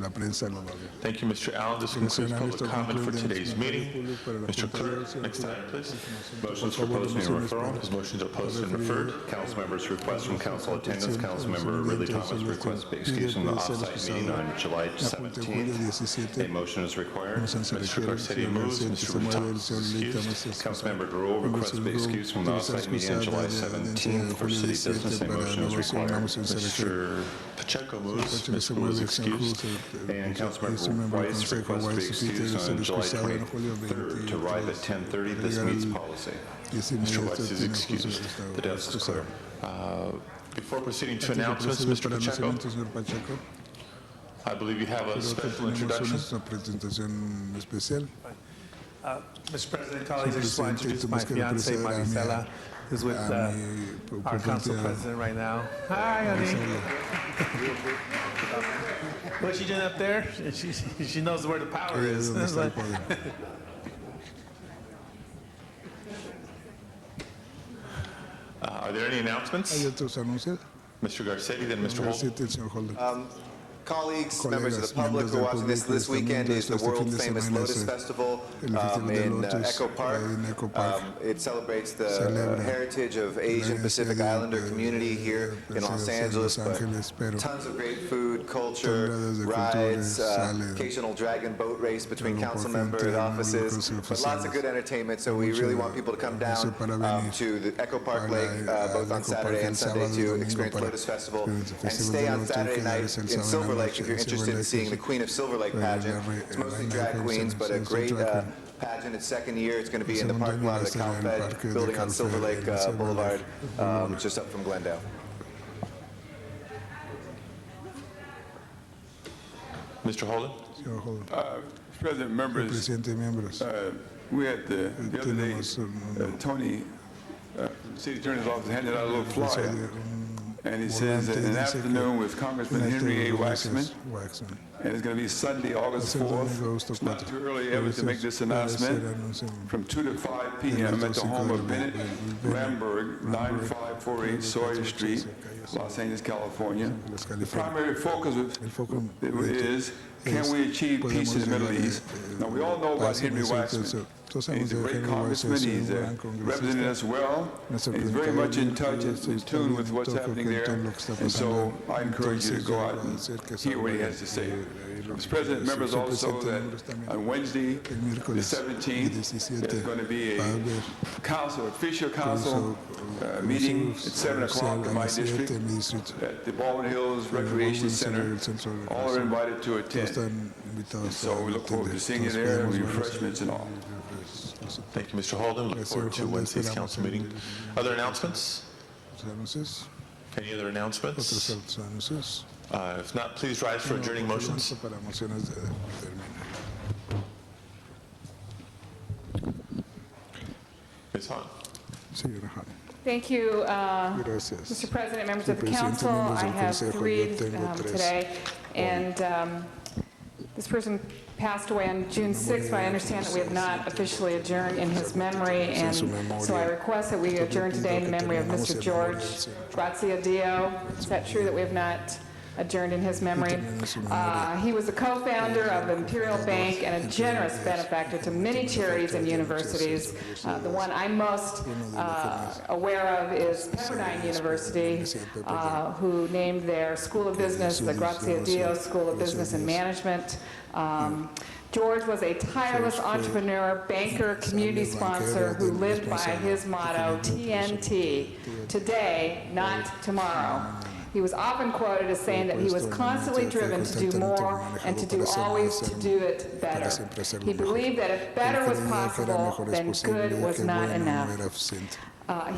Thank you, Mr. Allen. This concludes public comment for today's meeting. Mr. Clerk, next time, please. Motions for posting and referral. His motions are posted and referred. Council members' request from council attendance. Council member Ridley Thomas requests to be excused from the off-site meeting on July 17th. A motion is required. Mr. Clerk said he moves. Mr. Ridley Thomas is excused. Council member Gruel requests to be excused from the off-site meeting on July 17th for city business. A motion is required. Mr. Pacheco moves. Ms. Wu is excused. And Councilmember Weiss requests to be excused on July 23rd to arrive at 10:30. This meets policy. Mr. Weiss is excused. The desk is clear. Before proceeding to announcements, Mr. Pacheco, I believe you have a special introduction. Mr. President, colleagues, I just want to introduce my fiancée, Marisela, who's with our council president right now. Hi, honey. What's she doing up there? She knows where the power is. Are there any announcements? Mr. Garcetti, then Mr. Holt. Colleagues, members of the public who are watching this weekend is the world-famous Lotus Festival in Echo Park. It celebrates the heritage of Asian Pacific Islander community here in Los Angeles, but tons of great food, culture, rides, occasional dragon boat race between council member offices, but lots of good entertainment, so we really want people to come down to the Echo Park Lake both on Saturday and Sunday to experience Lotus Festival, and stay on Saturday night in Silver Lake if you're interested in seeing the Queen of Silver Lake pageant. It's mostly drag queens, but a great pageant. Its second year. It's going to be in the parking lot of the CalFed building on Silver Lake Boulevard, just up from Glendale. Mr. Holden? President, members, we had the other day, Tony, City Attorney's Office handed out a little flyer. And he says that in the afternoon with Congressman Henry A. Waxman, and it's going to be Sunday, August 4th. It's not too early ever to make this announcement. From 2 to 5 p.m. at the home of Bennett Ramberg, 9548 Sawyer Street, Los Angeles, California. The primary focus is, can we achieve peace in the Middle East? Now, we all know about Henry Waxman. He's a great congressman. He's represented us well. And he's very much in touch and in tune with what's happening there. And so I encourage you to go out and hear what he has to say. Mr. President, members also that on Wednesday, the 17th, there's going to be a official council meeting at 7 o'clock in my district at the Baldwin Hills Recreation Center. All are invited to attend. So we look forward to seeing you there, and refreshments and all. Thank you, Mr. Holden. Look forward to Wednesday's council meeting. Other announcements? Any other announcements? If not, please rise for adjourning motions. Ms. Hahn. Thank you, Mr. President, members of the council. I have three today, and this person passed away on June 6th, but I understand that we have not officially adjourned in his memory, and so I request that we adjourn today in the memory of Mr. George Graziadio. Is that true that we have not adjourned in his memory? He was the co-founder of Imperial Bank and a generous benefactor to many charities and universities. The one I'm most aware of is Pepperdine University, who named their School of Business the Graziadio School of Business and Management. George was a tireless entrepreneur, banker, community sponsor who lived by his motto, TNT, today, not tomorrow. He was often quoted as saying that he was constantly driven to do more and to do always to do it better. He believed that if better was possible, then good was not enough.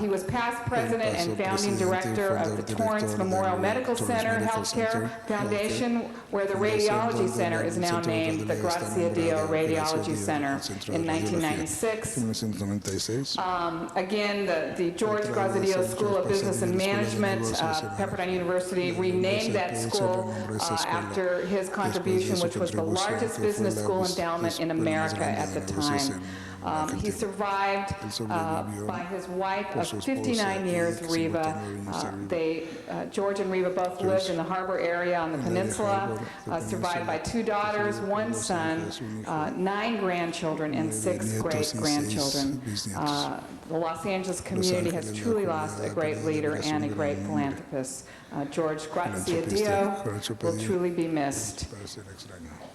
He was past president and founding director of the Torrance Memorial Medical Center Healthcare Foundation, where the Radiology Center is now named the Graziadio Radiology Center in 1996. Again, the George Graziadio School of Business and Management, Pepperdine University renamed that school after his contribution, which was the largest business school endowment in America at the time. He survived by his wife of 59 years, Reva. George and Reva both lived in the harbor area on the peninsula, survived by 2 daughters, 1 son, 9 grandchildren, and 6 great-grandchildren. The Los Angeles community has truly lost a great leader and a great philanthropist. George Graziadio will truly be missed.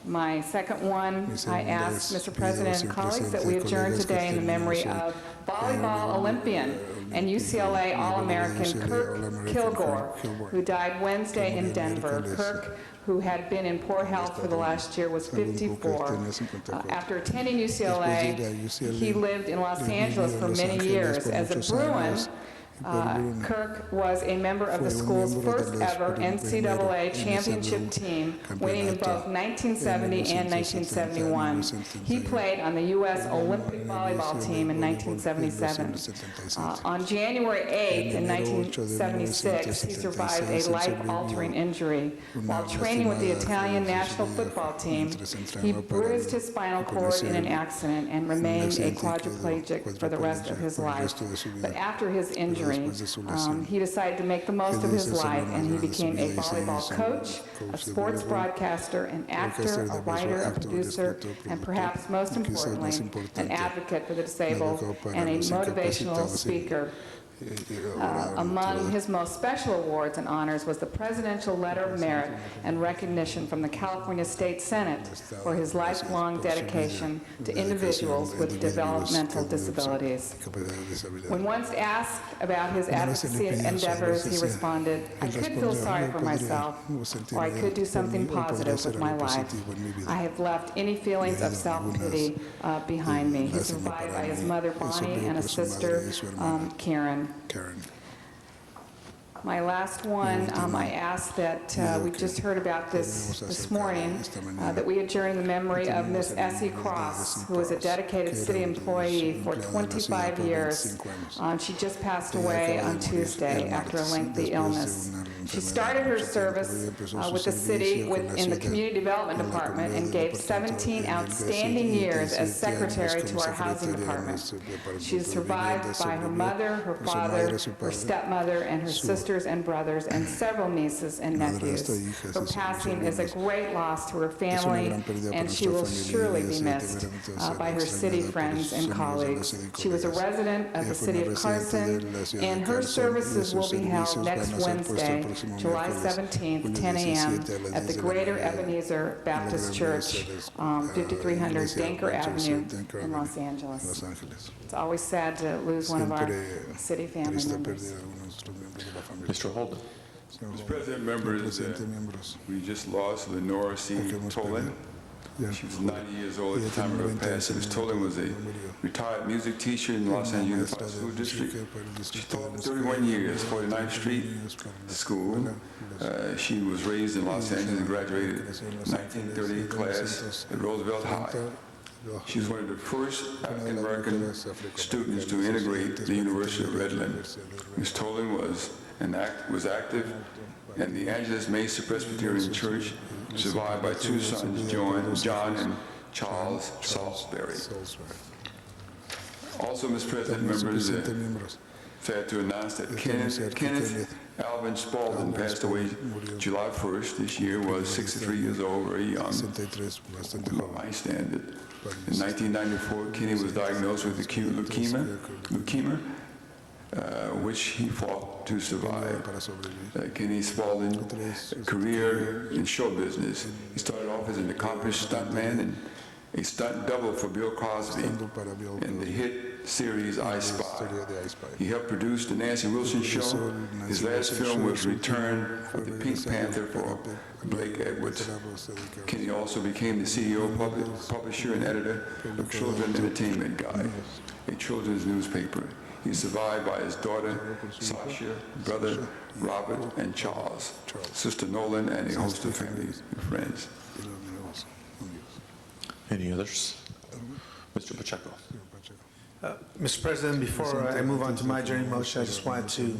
My second one, I ask Mr. President and colleagues that we adjourn today in the memory of volleyball Olympian and UCLA All-American Kirk Kilgore, who died Wednesday in Denver. Kirk, who had been in poor health for the last year, was 54. After attending UCLA, he lived in Los Angeles for many years. As a Bruin, Kirk was a member of the school's first ever NCAA championship team, winning in both 1970 and 1971. He played on the U.S. Olympic volleyball team in 1977. On January 8th in 1976, he survived a life-altering injury. While training with the Italian national football team, he bruised his spinal cord in an accident and remained a quadriplegic for the rest of his life. But after his injury, he decided to make the most of his life, and he became a volleyball coach, a sports broadcaster, an actor, a writer, a producer, and perhaps most importantly, an advocate for the disabled and a motivational speaker. Among his most special awards and honors was the Presidential Letter of Merit and recognition from the California State Senate for his lifelong dedication to individuals with developmental disabilities. When once asked about his advocacy endeavors, he responded, "I could feel sorry for myself, or I could do something positive with my life. I have left any feelings of self-pity behind me." He's survived by his mother, Bonnie, and a sister, Karen. My last one, I asked that, we just heard about this morning, that we adjourn the memory of Miss Essie Cross, who was a dedicated city employee for 25 years. She just passed away on Tuesday after a lengthy illness. She started her service with the city in the Community Development Department and gave 17 outstanding years as secretary to our housing department. She is survived by her mother, her father, her stepmother, and her sisters and brothers, and several nieces and nephews. Her passing is a great loss to her family, and she will surely be missed by her city friends and colleagues. She was a resident of the city of Carson, and her services will be held next Wednesday, July 17th, 10 a.m. at the Greater Ebenezer Baptist Church, 5300 Danker Avenue in Los Angeles. It's always sad to lose one of our city family members. Mr. Holden. Mr. President, members, we just lost Lenora C. Tolan. She was 90 years old at the time of her passing. Ms. Tolan was a retired music teacher in Los Angeles Unified School District. She taught 31 years, 49th Street School. She was raised in Los Angeles and graduated in 1938 class at Roosevelt High. She was one of the first African American students to integrate the University of Redland. Ms. Tolan was active in the Angeles Mesa Presbyterian Church, survived by two sons, John and Charles Salisbury. Also, Mr. President, members, sad to announce that Kenneth Alvin Spaulding passed away July 1st this year, was 63 years old, very young, by my standard. In 1994, Kenny was diagnosed with acute leukemia, which he fought to survive. Kenny Spaulding's career in show business. He started off as an accomplished stuntman and a stunt double for Bill Cosby in the hit series I Spy. He helped produce the Nancy Wilson Show. His last film was Return of the Pink Panther for Blake Edwards. Kenny also became the CEO, publisher, and editor of Children's Entertainment Guide, a children's newspaper. He's survived by his daughter, Sasha, brother, Robert, and Charles, sister Nolan, and a host of family and friends. Any others? Mr. Pacheco. Mr. President, before I move on to my adjourning motion, I just wanted to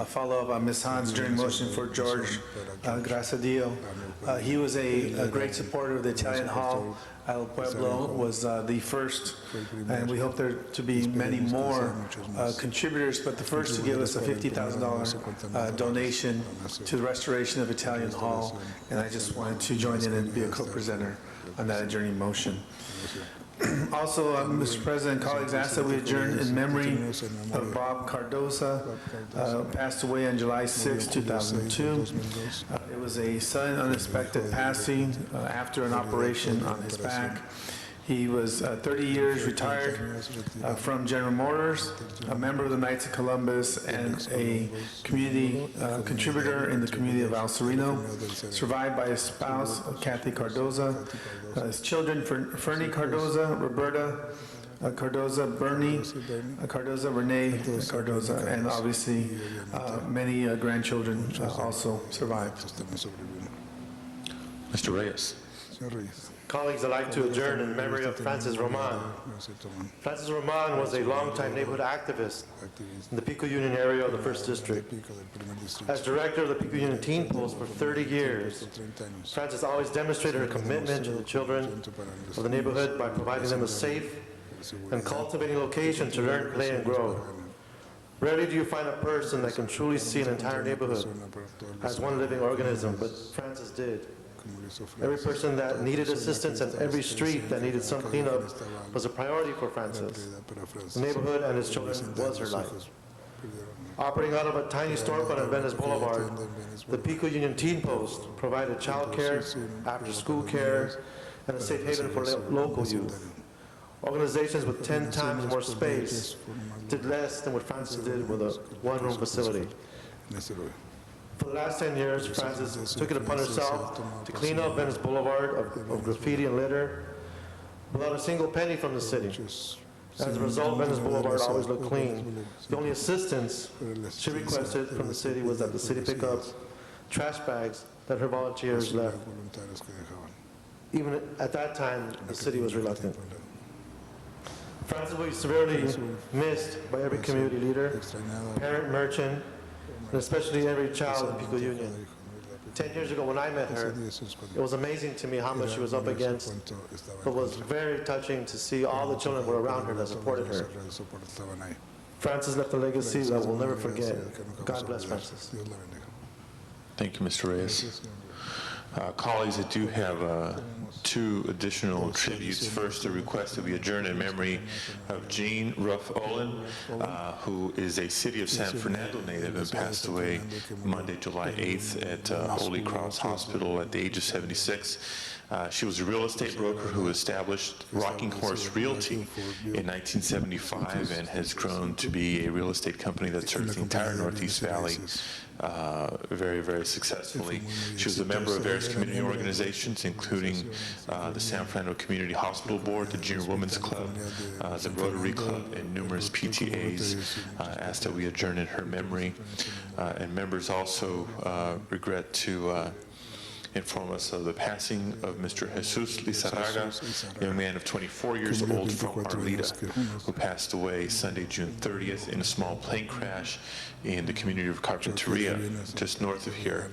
follow up on Ms. Hahn's adjourning motion for George Grasadillo. He was a great supporter of the Italian Hall. El Pueblo was the first, and we hope there to be many more contributors, but the first to give us a $50,000 donation to the restoration of Italian Hall, and I just wanted to join in and be a co-presenter on that adjourning motion. Also, Mr. President, colleagues, asked that we adjourn in memory of Bob Cardoza, passed away on July 6, 2002. It was a sudden, unexpected passing after an operation on his back. He was 30 years retired from General Motors, a member of the Knights of Columbus, and a community contributor in the community of El Sereno, survived by his spouse, Kathy Cardoza, his children, Fernie Cardoza, Roberta, Cardoza Bernie, Cardoza Renee Cardoza, and obviously many grandchildren also survived. Mr. Reyes. Colleagues, I'd like to adjourn in memory of Francis Roman. Francis Roman was a longtime neighborhood activist in the Pico Union area of the 1st District. As director of the Pico Union Teen Post for 30 years, Francis always demonstrated her commitment to the children of the neighborhood by providing them a safe and cultivating location to learn, play, and grow. Rarely do you find a person that can truly see an entire neighborhood as one living organism, but Francis did. Every person that needed assistance and every street that needed some cleanup was a priority for Francis. The neighborhood and his children was her life. Operating out of a tiny storefront on Venice Boulevard, the Pico Union Teen Post provided child care, after-school care, and a safe haven for local youth. Organizations with 10 times more space did less than what Francis did with a one-room facility. For the last 10 years, Francis took it upon herself to clean up Venice Boulevard of graffiti and litter without a single penny from the city. As a result, Venice Boulevard always looked clean. The only assistance she requested from the city was that the city pick up trash bags that her volunteers left. Even at that time, the city was reluctant. Francis will be severely missed by every community leader, parent, merchant, and especially every child in Pico Union. 10 years ago when I met her, it was amazing to me how much she was up against, but was very touching to see all the children who were around her that supported her. Francis left a legacy that we'll never forget. God bless Francis. Thank you, Mr. Reyes. Colleagues, I do have two additional tributes. First, a request that we adjourn in memory of Jean Ruff Olin, who is a City of San Fernando native and passed away Monday, July 8th at Holy Cross Hospital at the age of 76. She was a real estate broker who established Rocking Horse Realty in 1975 and has grown to be a real estate company that serves the entire Northeast Valley very, very successfully. She was a member of various community organizations, including the San Fernando Community Hospital Board, the Junior Women's Club, the Rotary Club, and numerous PTAs. Asked that we adjourn in her memory. And members also regret to inform us of the passing of Mr. Jesus Lizarraga, a young man of 24 years old from Arleta, who passed away Sunday, June 30th in a small plane crash in the community of Carpinteria, just north of here.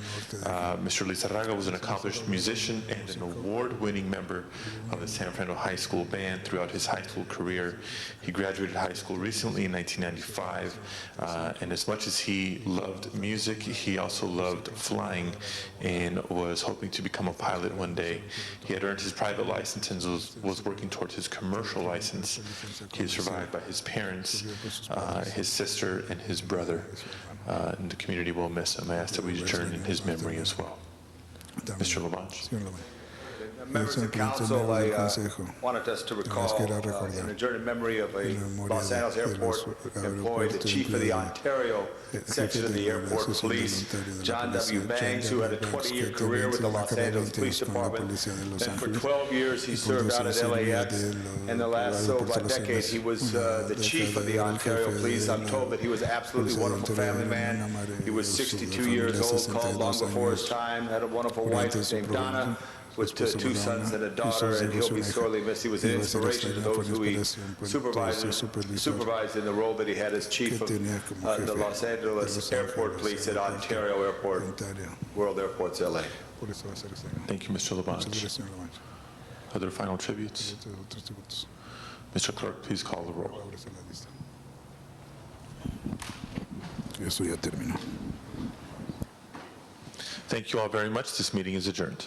Mr. Lizarraga was an accomplished musician and an award-winning member of the San Fernando High School Band throughout his high school career. He graduated high school recently in 1995, and as much as he loved music, he also loved flying and was hoping to become a pilot one day. He had earned his private license and was working towards his commercial license. He is survived by his parents, his sister, and his brother. And the community will miss him. I ask that we adjourn in his memory as well. Mr. Labange. Members of council, I wanted us to recall and adjourn in memory of a Los Angeles airport employee, the chief of the Ontario section of the airport police, John W. Bangs, who had a 20-year career with the Los Angeles Police Department. And for 12 years, he served out at LAX. And the last decade, he was the chief of the Ontario Police. I'm told that he was an absolutely wonderful family man. He was 62 years old, called long before his time, had a wonderful wife named Donna, with two sons and a daughter, and he'll be sorely missed. He was an inspiration to those who he supervised in the role that he had as chief of the Los Angeles Airport Police at Ontario Airport, World Airports, LA. Thank you, Mr. Labange. Other final tributes? Mr. Clerk, please call the roll. Thank you all very much. This meeting is adjourned.